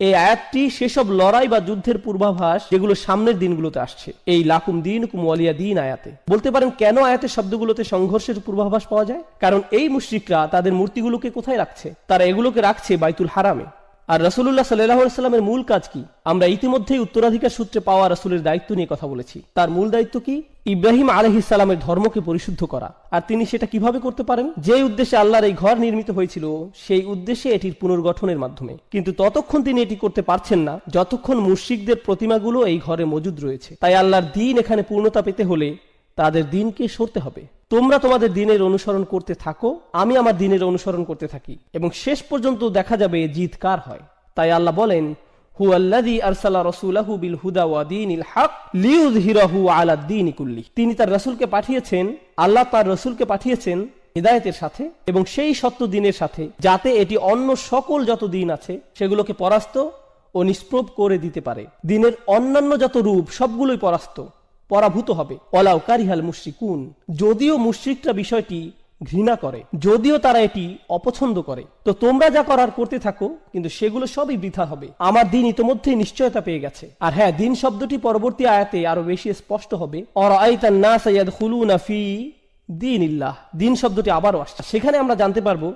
এই আয়াতটি সেসব লড়াই বা যুদ্ধের পূর্বাভাস যেগুলো সামনের দিনগুলোতে আসছে। এই লাকুম দীনুকুম ওয়ালিয়া দীন আয়াতে বলতে পারেন কেন আয়াতের শব্দগুলোতে সংঘর্ষের পূর্বাভাস পাওয়া যায়? কারণ এই মুশরিকরা তাদের মূর্তিগুলোকে কোথায় রাখছে? তারা এগুলোকে রাখছে বাইতুল হারামে। আর রাসূলুল্লাহ সাল্লাল্লাহু আলাইহি ওয়াসাল্লামের মূল কাজ কি? আমরা ইতিমধ্যেই উত্তরাধিকার সূত্রে পাওয়া রাসূলের দায়িত্ব নিয়ে কথা বলেছি। তার মূল দায়িত্ব কি? ইব্রাহিম আলাইহিস সালামের ধর্মকে পরিশুদ্ধ করা। আর তিনি সেটা কিভাবে করতে পারেন? যে উদ্দেশ্যে আল্লাহর এই ঘর নির্মিত হয়েছিল সেই উদ্দেশ্যে এটির পুনর্গঠনের মাধ্যমে। কিন্তু ততক্ষণ তিনি এটি করতে পারছেন না যতক্ষণ মুশরিকদের প্রতিমাগুলো এই ঘরে মজুদ রয়েছে। তাই আল্লাহর দ্বীন এখানে পূর্ণতা পেতে হলে তাদের দ্বীনকে সরতে হবে। তোমরা তোমাদের দ্বীনের অনুসরণ করতে থাকো, আমি আমার দ্বীনের অনুসরণ করতে থাকি, এবং শেষ পর্যন্ত দেখা যাবে জিত কার হয়। তাই আল্লাহ বলেন, হুয়াল্লাযী আরসালা রাসূলাহু বিল হুদা ওয়া দীনিল হক লিইয়ুযহিরাহু আলা দ্বীনি কুল্লি। তিনি তার রাসূলকে পাঠিয়েছেন, আল্লাহ তার রাসূলকে পাঠিয়েছেন হিদায়াতের সাথে এবং সেই সত্য দ্বীনের সাথে, যাতে এটি অন্য সকল যত দ্বীন আছে সেগুলোকে পরাস্ত ও নিষ্প্রভ করে দিতে পারে। দ্বীনের অন্যান্য যত রূপ সবগুলোই পরাভূত হবে। ওয়ালাউ কারিহাল মুশরিকুন, যদিও মুশরিকরা বিষয়টি ঘৃণা করে, যদিও তারা এটি অপছন্দ করে। তো তোমরা যা করার করতে থাকো, কিন্তু সেগুলো সবই বৃথা হবে। আমার দিন ইতোমধ্যেই নিশ্চয়তা পেয়ে গেছে। আর হ্যাঁ, দিন শব্দটি পরবর্তী আয়াতে আরো বেশি স্পষ্ট হবে। অরাআইতান নাসা ইয়াদখুলুনা ফি দীনিল্লাহ, দিন শব্দটি আবারও আসছে। সেখানে আমরা জানতে পারবো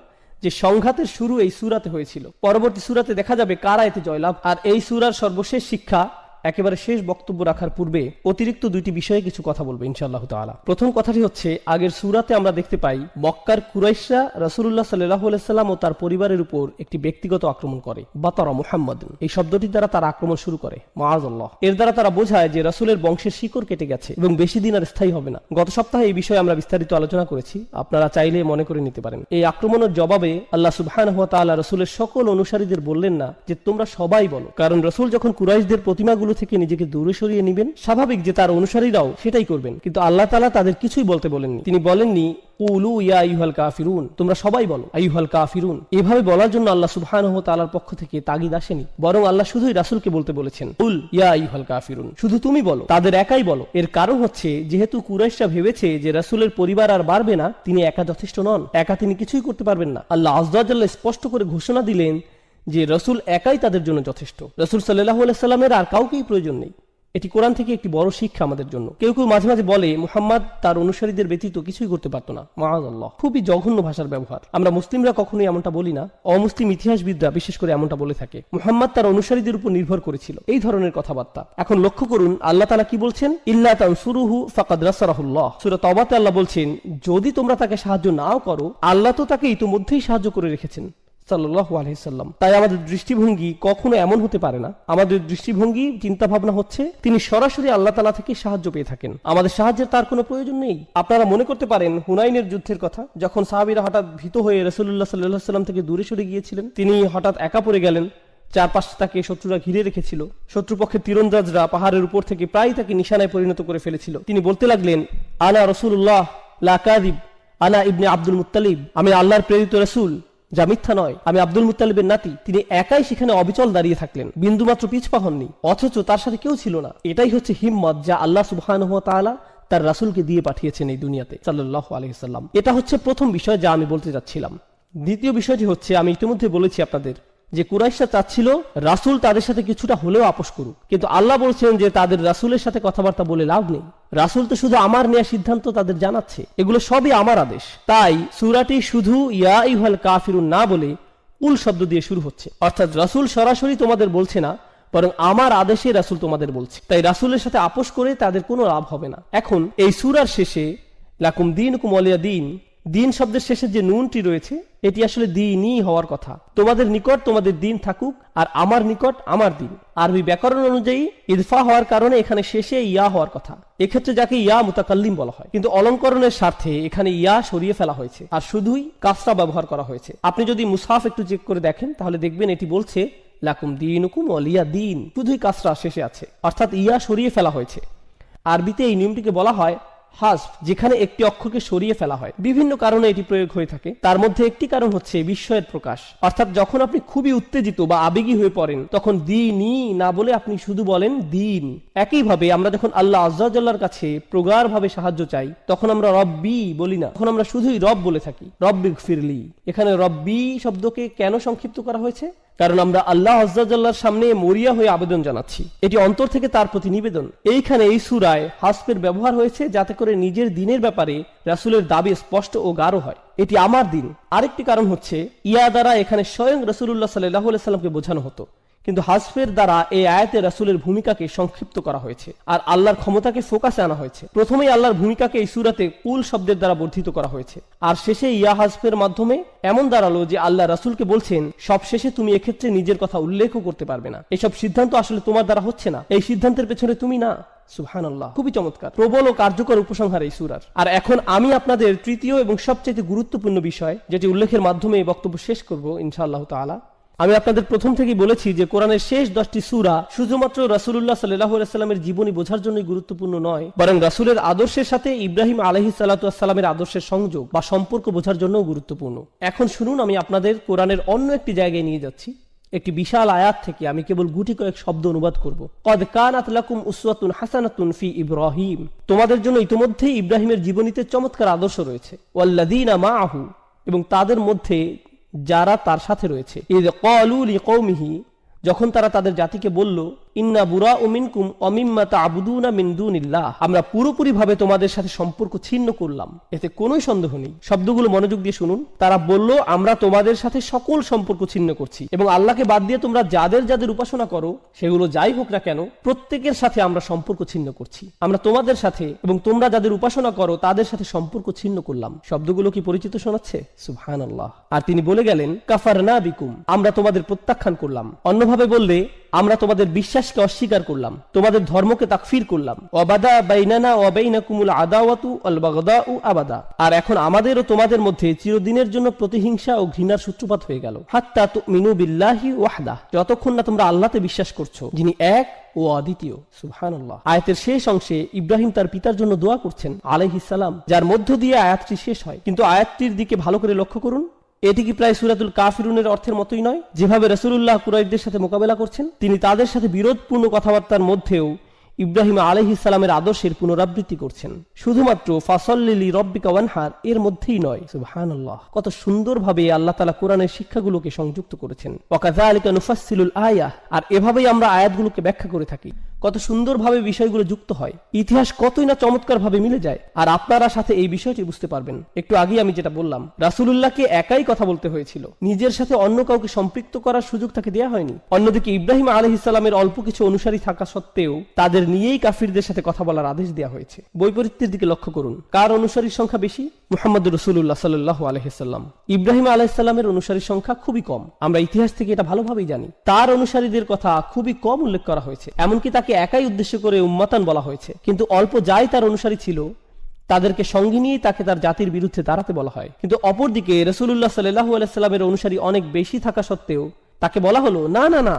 যে সংঘাতের শুরু এই সূরাতে হয়েছিল। পরবর্তী সূরাতে দেখা যাবে কারা এতে জয়লাভ। আর এই সূরার সর্বশেষ শিক্ষা, একেবারে শেষ বক্তব্য রাখার পূর্বে অতিরিক্ত দুইটি বিষয়ে কিছু কথা বলবো ইনশাআল্লাহ তাআলা। প্রথম কথাটি হচ্ছে, আগের সূরাতে আমরা দেখতে পাই মক্কার কুরাইশরা রাসূলুল্লাহ সাল্লাল্লাহু আলাইহি সাল্লাম ও তার পরিবারের উপর একটি ব্যক্তিগত আক্রমণ করে। বাতারা মুহাম্মদ, এই শব্দটি দ্বারা তারা আক্রমণ শুরু করে। মাআযাল্লাহ, এর দ্বারা তারা বোঝায় যে রাসূলের বংশের শিকড় কেটে গেছে এবং বেশি দিন আর স্থায়ী হবে না। গত সপ্তাহে এই বিষয়ে আমরা বিস্তারিত আলোচনা করেছি, আপনারা চাইলে মনে করে নিতে পারেন। এই আক্রমণের জবাবে আল্লাহ সুবহানাহু ওয়া তাআলা রাসূলের সকল অনুসারীদের বললেন না যে তোমরা সবাই বলো, কারণ রাসূল যখন কুরাইশদের প্রতিমাগুলো থেকে নিজেকে দূরে সরিয়ে নেবেন, স্বাভাবিক যে তার অনুসারীরাও সেটাই করবেন। কিন্তু আল্লাহ তাআলা তাদের কিছুই বলতে বলেননি। তিনি বলেননি কুলু ইয়া আইয়ুহাল কাফিরুন, তোমরা সবাই বলো আইয়ুহাল কাফিরুন। এভাবে বলার জন্য আল্লাহ সুবহানাহু ওয়া তাআলার পক্ষ থেকে তাগিদ আসেনি, বরং আল্লাহ শুধুই রাসূলকে বলতে বলেছেন কুল ইয়া আইয়ুহাল কাফিরুন, শুধু তুমি বলো, তাদের একাই বলো। এর কারণ হচ্ছে, যেহেতু কুরাইশরা ভেবেছে যে রাসূলের পরিবার আর বাড়বে না, তিনি একা যথেষ্ট নন, একা তিনি কিছুই করতে পারবেন না। আল্লাহ আযজা ওয়া জাল্লা স্পষ্ট করে ঘোষণা দিলেন যে রাসূল একাই তাদের জন্য যথেষ্ট। রাসূল সাল্লাল্লাহু আলাইহি সাল্লামের আর কাউকেই প্রয়োজন নেই। এটি কোরআন থেকে একটি বড় শিক্ষা আমাদের জন্য। কেউ কেউ মাঝে মাঝে বলে মুহাম্মদ তার অনুসারীদের ব্যতীত কিছুই করতে পারতো না। মাআযাল্লাহ, খুবই জঘন্য ভাষার ব্যবহার। আমরা মুসলিমরা কখনোই এমনটা বলি না, অমুসলিম ইতিহাসবিদরা বিশেষ করে এমনটা বলে থাকে। মুহাম্মদ তার অনুসারীদের উপর নির্ভর করেছিল, এই ধরনের কথাবার্তা। এখন লক্ষ্য করুন আল্লাহ তাআলা কি বলছেন, ইল্লা তানসুরুহু ফাকাদ নাসারাহুল্লাহ। সূরা তাওবাতে আল্লাহ বলছেন, যদি তোমরা তাকে সাহায্য নাও করো, আল্লাহ তো তাকে ইতিমধ্যেই সাহায্য করে রেখেছেন সাল্লাল্লাহু আলাইহি সাল্লাম। তাই আমাদের দৃষ্টিভঙ্গি কখনো এমন হতে পারে না। আমাদের দৃষ্টিভঙ্গি, চিন্তা ভাবনা হচ্ছে তিনি সরাসরি আল্লাহ তাআলা থেকে সাহায্য পেয়ে থাকেন, আমাদের সাহায্যের তার কোনো প্রয়োজন নেই। আপনারা মনে করতে পারেন হুনাইনের যুদ্ধের কথা, যখন সাহাবীরা হঠাৎ ভীত হয়ে রাসূলুল্লাহ সাল্লাল্লাহু আলাইহি সাল্লাম থেকে দূরে সরে গিয়েছিলেন, তিনি হঠাৎ একা পড়ে গেলেন। চারপাশে তাকে শত্রুরা ঘিরে রেখেছিল। শত্রুপক্ষের তীরন্দাজরা পাহাড়ের উপর থেকে প্রায় তাকে নিশানায় পরিণত করে ফেলেছিল। তিনি বলতে লাগলেন, আনা রাসূলুল্লাহ লা কাযিব, আনা ইবনে আব্দুল মুত্তালিব, আমি আল্লাহর প্রেরিত রাসূল, যা মিথ্যা নয়, আমি আব্দুল মুত্তালিবের নাতি। তিনি একাই সেখানে অবিচল দাঁড়িয়ে থাকলেন, বিন্দুমাত্র পিছপা হননি, অথচ তার সাথে কেউ ছিল না। এটাই হচ্ছে হিম্মত যা আল্লাহ সুবহানাহু ওয়া তাআলা তার রাসূলকে দিয়ে পাঠিয়েছেন এই দুনিয়াতে সাল্লাল্লাহু আলাইহি সাল্লাম। এটা হচ্ছে প্রথম বিষয় যা আমি বলতে যাচ্ছিলাম। দ্বিতীয় বিষয়টি হচ্ছে, আমি ইতিমধ্যে বলেছি আপনাদের যে কুরাইশরা চাচ্ছিল রাসূল তাদের সাথে কিছুটা হলেও আপোষ করুক, কিন্তু আল্লাহ বলছেন যে তাদের রাসূলের সাথে কথাবার্তা বলে লাভ নেই। রাসূল তো শুধু আমার নেয়া সিদ্ধান্ত তাদের জানাচ্ছে, এগুলো সবই আমার আদেশ। তাই সূরাটি শুধু ইয়া আইয়ুহাল কাফিরুন না বলে কুল শব্দ দিয়ে শুরু হচ্ছে, অর্থাৎ রাসূল সরাসরি তোমাদের বলছে না, বরং আমার আদেশে রাসূল তোমাদের বলছে। তাই রাসূলের সাথে আপোষ করে তাদের কোনো লাভ হবে না। এখন এই সূরার শেষে লাকুম দীনুকুম ওয়ালিয়া দীন, দিন শব্দের শেষে যে নুনটি রয়েছে, এটি আসলে দ্বীনই হওয়ার কথা। তোমাদের নিকট তোমাদের দিন থাকুক আর আমার নিকট আমার দিন। আরবি ব্যাকরণ অনুযায়ী ইদফা হওয়ার কারণে এখানে শেষে ইয়া হওয়ার কথা, এক্ষেত্রে যাকে ইয়া মুতাকাল্লিম বলা হয়, কিন্তু অলঙ্করণের স্বার্থে এখানে ইয়া সরিয়ে ফেলা হয়েছে আর শুধুই কাসরা ব্যবহার করা হয়েছে। আপনি যদি মুসহাফ একটু চেক করে দেখেন তাহলে দেখবেন এটি বলছে লাকুম দীনুকুম ওয়ালিয়া দীন, শুধুই কাসরা শেষে আছে, অর্থাৎ ইয়া সরিয়ে ফেলা হয়েছে। আরবিতে এই নিয়মটিকে বলা হয় হাজফ, যেখানে একটি অক্ষরকে সরিয়ে ফেলা হয়। বিভিন্ন কারণে এটি প্রয়োগ হয়ে থাকে, তার মধ্যে একটি কারণ হচ্ছে বিস্ময়ের প্রকাশ, অর্থাৎ যখন আপনি খুবই উত্তেজিত বা আবেগী হয়ে পড়েন তখন দিনই না বলে আপনি শুধু বলেন দিন। একইভাবে আমরা যখন আল্লাহ আযজা ওয়া জাল্লার কাছে প্রগাঢ়ভাবে সাহায্য চাই তখন আমরা রব্বি বলি না, তখন আমরা শুধুই রব বলে থাকি, রব্বিগফিরলি। এখানে রব্বি শব্দকে কেন সংক্ষিপ্ত করা হয়েছে? কারণ আমরা আল্লাহ আযজা ওয়া জাল্লার সামনে মরিয়া হয়ে আবেদন জানাচ্ছি, এটি অন্তর থেকে তার প্রতি নিবেদন। এইখানে এই সূরায় হাসফের ব্যবহার হয়েছে যাতে করে নিজের দিনের ব্যাপারে রাসূলের দাবি স্পষ্ট ও গাঢ় হয়, এটি আমার দিন। আরেকটি কারণ হচ্ছে ইয়া দ্বারা এখানে স্বয়ং রাসূলুল্লাহ সাল্লাল্লাহু আলাইহি সাল্লামকে বোঝানো হতো, কিন্তু হাসফের দ্বারা এই আয়াতে রাসূলের ভূমিকাকে সংক্ষিপ্ত করা হয়েছে আর আল্লাহর ক্ষমতাকে ফোকাসে আনা হয়েছে। প্রথমেই আল্লাহর ভূমিকাকে এই সূরাতে কুল শব্দের দ্বারা বর্ধিত করা হয়েছে, আর শেষে ইয়া হাসফের মাধ্যমে এমন দাঁড়ালো যে আল্লাহ রাসূলকে বলছেন সব শেষে তুমি এক্ষেত্রে নিজের কথা উল্লেখও করতে পারবে না, এসব সিদ্ধান্ত আসলে তোমার দ্বারা হচ্ছে না, এই সিদ্ধান্তের পেছনে তুমি না। সুবহানাল্লাহ, খুবই চমৎকার, প্রবল ও কার্যকর উপসংহার এই সূরার। আর এখন আমি আপনাদের তৃতীয় এবং সবচেয়ে গুরুত্বপূর্ণ বিষয়, যেটি উল্লেখের মাধ্যমে এই বক্তব্য শেষ করব ইনশাআল্লাহ তাআলা। আমি আপনাদের প্রথম থেকেই বলেছি যে কোরআনের শেষ 10টি সূরা শুধুমাত্র রাসূলুল্লাহ সাল্লাল্লাহু আলাইহি সাল্লামের জীবনী বোঝার জন্যই গুরুত্বপূর্ণ নয়, বরং রাসূলের আদর্শের সাথে ইব্রাহিম আলাইহিস সালাতু ওয়াস সালামের আদর্শের সংযোগ বা সম্পর্ক বোঝার জন্যও গুরুত্বপূর্ণ। এখন শুনুন, আমি আপনাদের কোরআনের অন্য একটি জায়গায় নিয়ে যাচ্ছি, একটি বিশাল আয়াত থেকে আমি কেবল গুটি কয়েক শব্দ অনুবাদ করব। কদ কানাত লাকুম উসওয়াতুন হাসানাতুন ফি ইব্রাহিম, তোমাদের জন্য ইতিমধ্যেই ইব্রাহিমের জীবনীতে চমৎকার আদর্শ রয়েছে। ওয়াল্লাযীনা মাআহু, এবং তাদের মধ্যে যারা তার সাথে রয়েছে। ইয ক্বালু লিকওমিহি, যখন তারা তাদের জাতিকে বলল, ইন্না বুরাউ মিনকুম ওয়া মিম্মা তা'বুদুনা মিন দুনিল্লাহ, আমরা পুরোপুরিভাবে তোমাদের সাথে সম্পর্ক ছিন্ন করলাম। এতে কোনো সন্দেহ নেই। শব্দগুলো মনোযোগ দিয়ে শুনুন। তারা বলল, আমরা তোমাদের সাথে সকল সম্পর্ক ছিন্ন করছি এবং আল্লাহকে বাদ দিয়ে তোমরা যাদের যাদের উপাসনা করো সেগুলো যাই হোক না কেন, প্রত্যেকের সাথে আমরা সম্পর্ক ছিন্ন করছি। আমরা তোমাদের সাথে এবং তোমরা যাদের উপাসনা করো তাদের সাথে সম্পর্ক ছিন্ন করলাম। শব্দগুলো কি পরিচিত শোনাচ্ছে? সুবহানাল্লাহ। আর তিনি বলে গেলেন, কাফারনা বিকুম, আমরা তোমাদের প্রত্যাখ্যান করলাম। অন্যভাবে বললে, আমরা তোমাদের বিশ্বাসকে অস্বীকার করলাম, তোমাদের ধর্মকে তাকফির করলাম। ওয়াবাদা বাইনানা ওয়া বাইনাকুমুল আদাওয়াতু ওয়াল বাগদাউ আবাদা, আর এখন আমাদের ও তোমাদের মধ্যে চিরদিনের জন্য প্রতিহিংসা ও ঘৃণার সূত্রপাত হয়ে গেল। হাত্তা তুমিনু বিল্লাহি ওয়াহদা, যতক্ষণ না তোমরা আল্লাহতে বিশ্বাস করছো, যিনি এক ও অদ্বিতীয়। সুবহানাল্লাহ। আয়াতের শেষ অংশে ইব্রাহিম তার পিতার জন্য দোয়া করছেন আলাইহিস সালাম, যার মধ্য দিয়ে আয়াতটি শেষ হয়। কিন্তু আয়াতটির দিকে ভালো করে লক্ষ্য করুন। এটি কি প্রায় সূরাতুল কাফিরুনের অর্থের মতোই নয়? যেভাবে রাসূলুল্লাহ কুরাইশদের সাথে মোকাবেলা করছেন, তিনি তাদের সাথে বিরোধপূর্ণ কথাবার্তার মধ্যেও ইব্রাহিম আলাইহিস সালামের আদর্শের পুনরাবৃত্তি করছেন। শুধুমাত্র ফাসাল্লি লিরাব্বিকা ওয়ানহার এর মধ্যেই নয়। সুবহানাল্লাহ। কত সুন্দরভাবে আল্লাহ তাআলা কোরআনের শিক্ষাগুলোকে সংযুক্ত করেছেন। ওয়া কাযালিকা নুফাসসিলুল আয়াহ, আর এভাবেই আমরা আয়াতগুলোকে ব্যাখ্যা করে থাকি। কত সুন্দরভাবে বিষয়গুলো যুক্ত হয়, ইতিহাস কতই না চমৎকারভাবে মিলে যায়। আর আপনারা সাথে এই বিষয়টি বুঝতে পারবেন। একটু আগে আমি যেটা বললাম, রাসূলুল্লাহকে একাই কথা বলতে হয়েছিল, নিজের সাথে অন্য কাউকে সম্পৃক্ত করার সুযোগ তাকে দেয়া হয়নি। অন্যদিকে ইব্রাহিম আলাইহিস সালামের অল্প কিছু অনুসারী থাকা সত্ত্বেও তাদের নিয়েই কাফিরদের সাথে কথা বলার আদেশ দেওয়া হয়েছে। বৈপরীত্যের দিকে লক্ষ্য করুন, কার অনুসারীর সংখ্যা বেশি? মুহাম্মদুর রাসূলুল্লাহ সাল্লাল্লাহু আলাইহি সাল্লাম। ইব্রাহিম আলাইহিস সালামের অনুসারীর সংখ্যা খুবই কম। আমরা ইতিহাস থেকে এটা ভালোভাবেই জানি। তার অনুসারীদের কথা খুবই কম উল্লেখ করা হয়েছে, এমনকি তাকে একাই উদ্দেশ্য করে উম্মাতান বলা হয়েছে। কিন্তু অল্প যাই তার অনুসারী ছিল, তাদেরকে সঙ্গে নিয়ে তাকে তার জাতির বিরুদ্ধে দাঁড়াতে বলা হয়। কিন্তু অপরদিকে রাসূলুল্লাহ সাল্লাল্লাহু আলাইহি সাল্লামের অনুসারী অনেক বেশি থাকা সত্ত্বেও তাকে বলা হলো, না না না,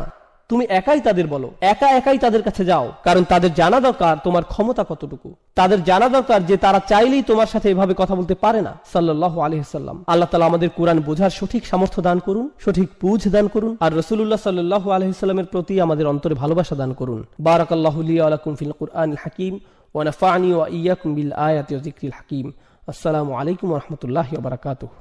তুমি একাই তাদের বলো, একাই তাদের কাছে যাও, কারণ তাদের জানা দরকার তোমার ক্ষমতা কতটুকু। তাদের জানা দরকার যে তারা চাইলেই তোমার সাথে এভাবে কথা বলতে পারে না। সাল্লাল্লাহু আলাইহি সাল্লাম। আল্লাহ তাআলা আমাদের কোরআন বোঝার সঠিক সামর্থ্য দান করুন, সঠিক বুঝ দান করুন, আর রাসূলুল্লাহ সাল্লাল্লাহু আলাইহি সাল্লামের প্রতি আমাদের অন্তরে ভালোবাসা দান করুন। বারাকাল্লাহু লি ওয়া লাকুম ফিল কুরআনিল হাকীম ওয়া নাফা'নি ওয়া ইয়্যাকুম বিল আয়াতি ওয়া যিকরিল হাকীম। আসসালামু আলাইকুম ওয়া রাহমাতুল্লাহি ওয়া বারাকাতুহু।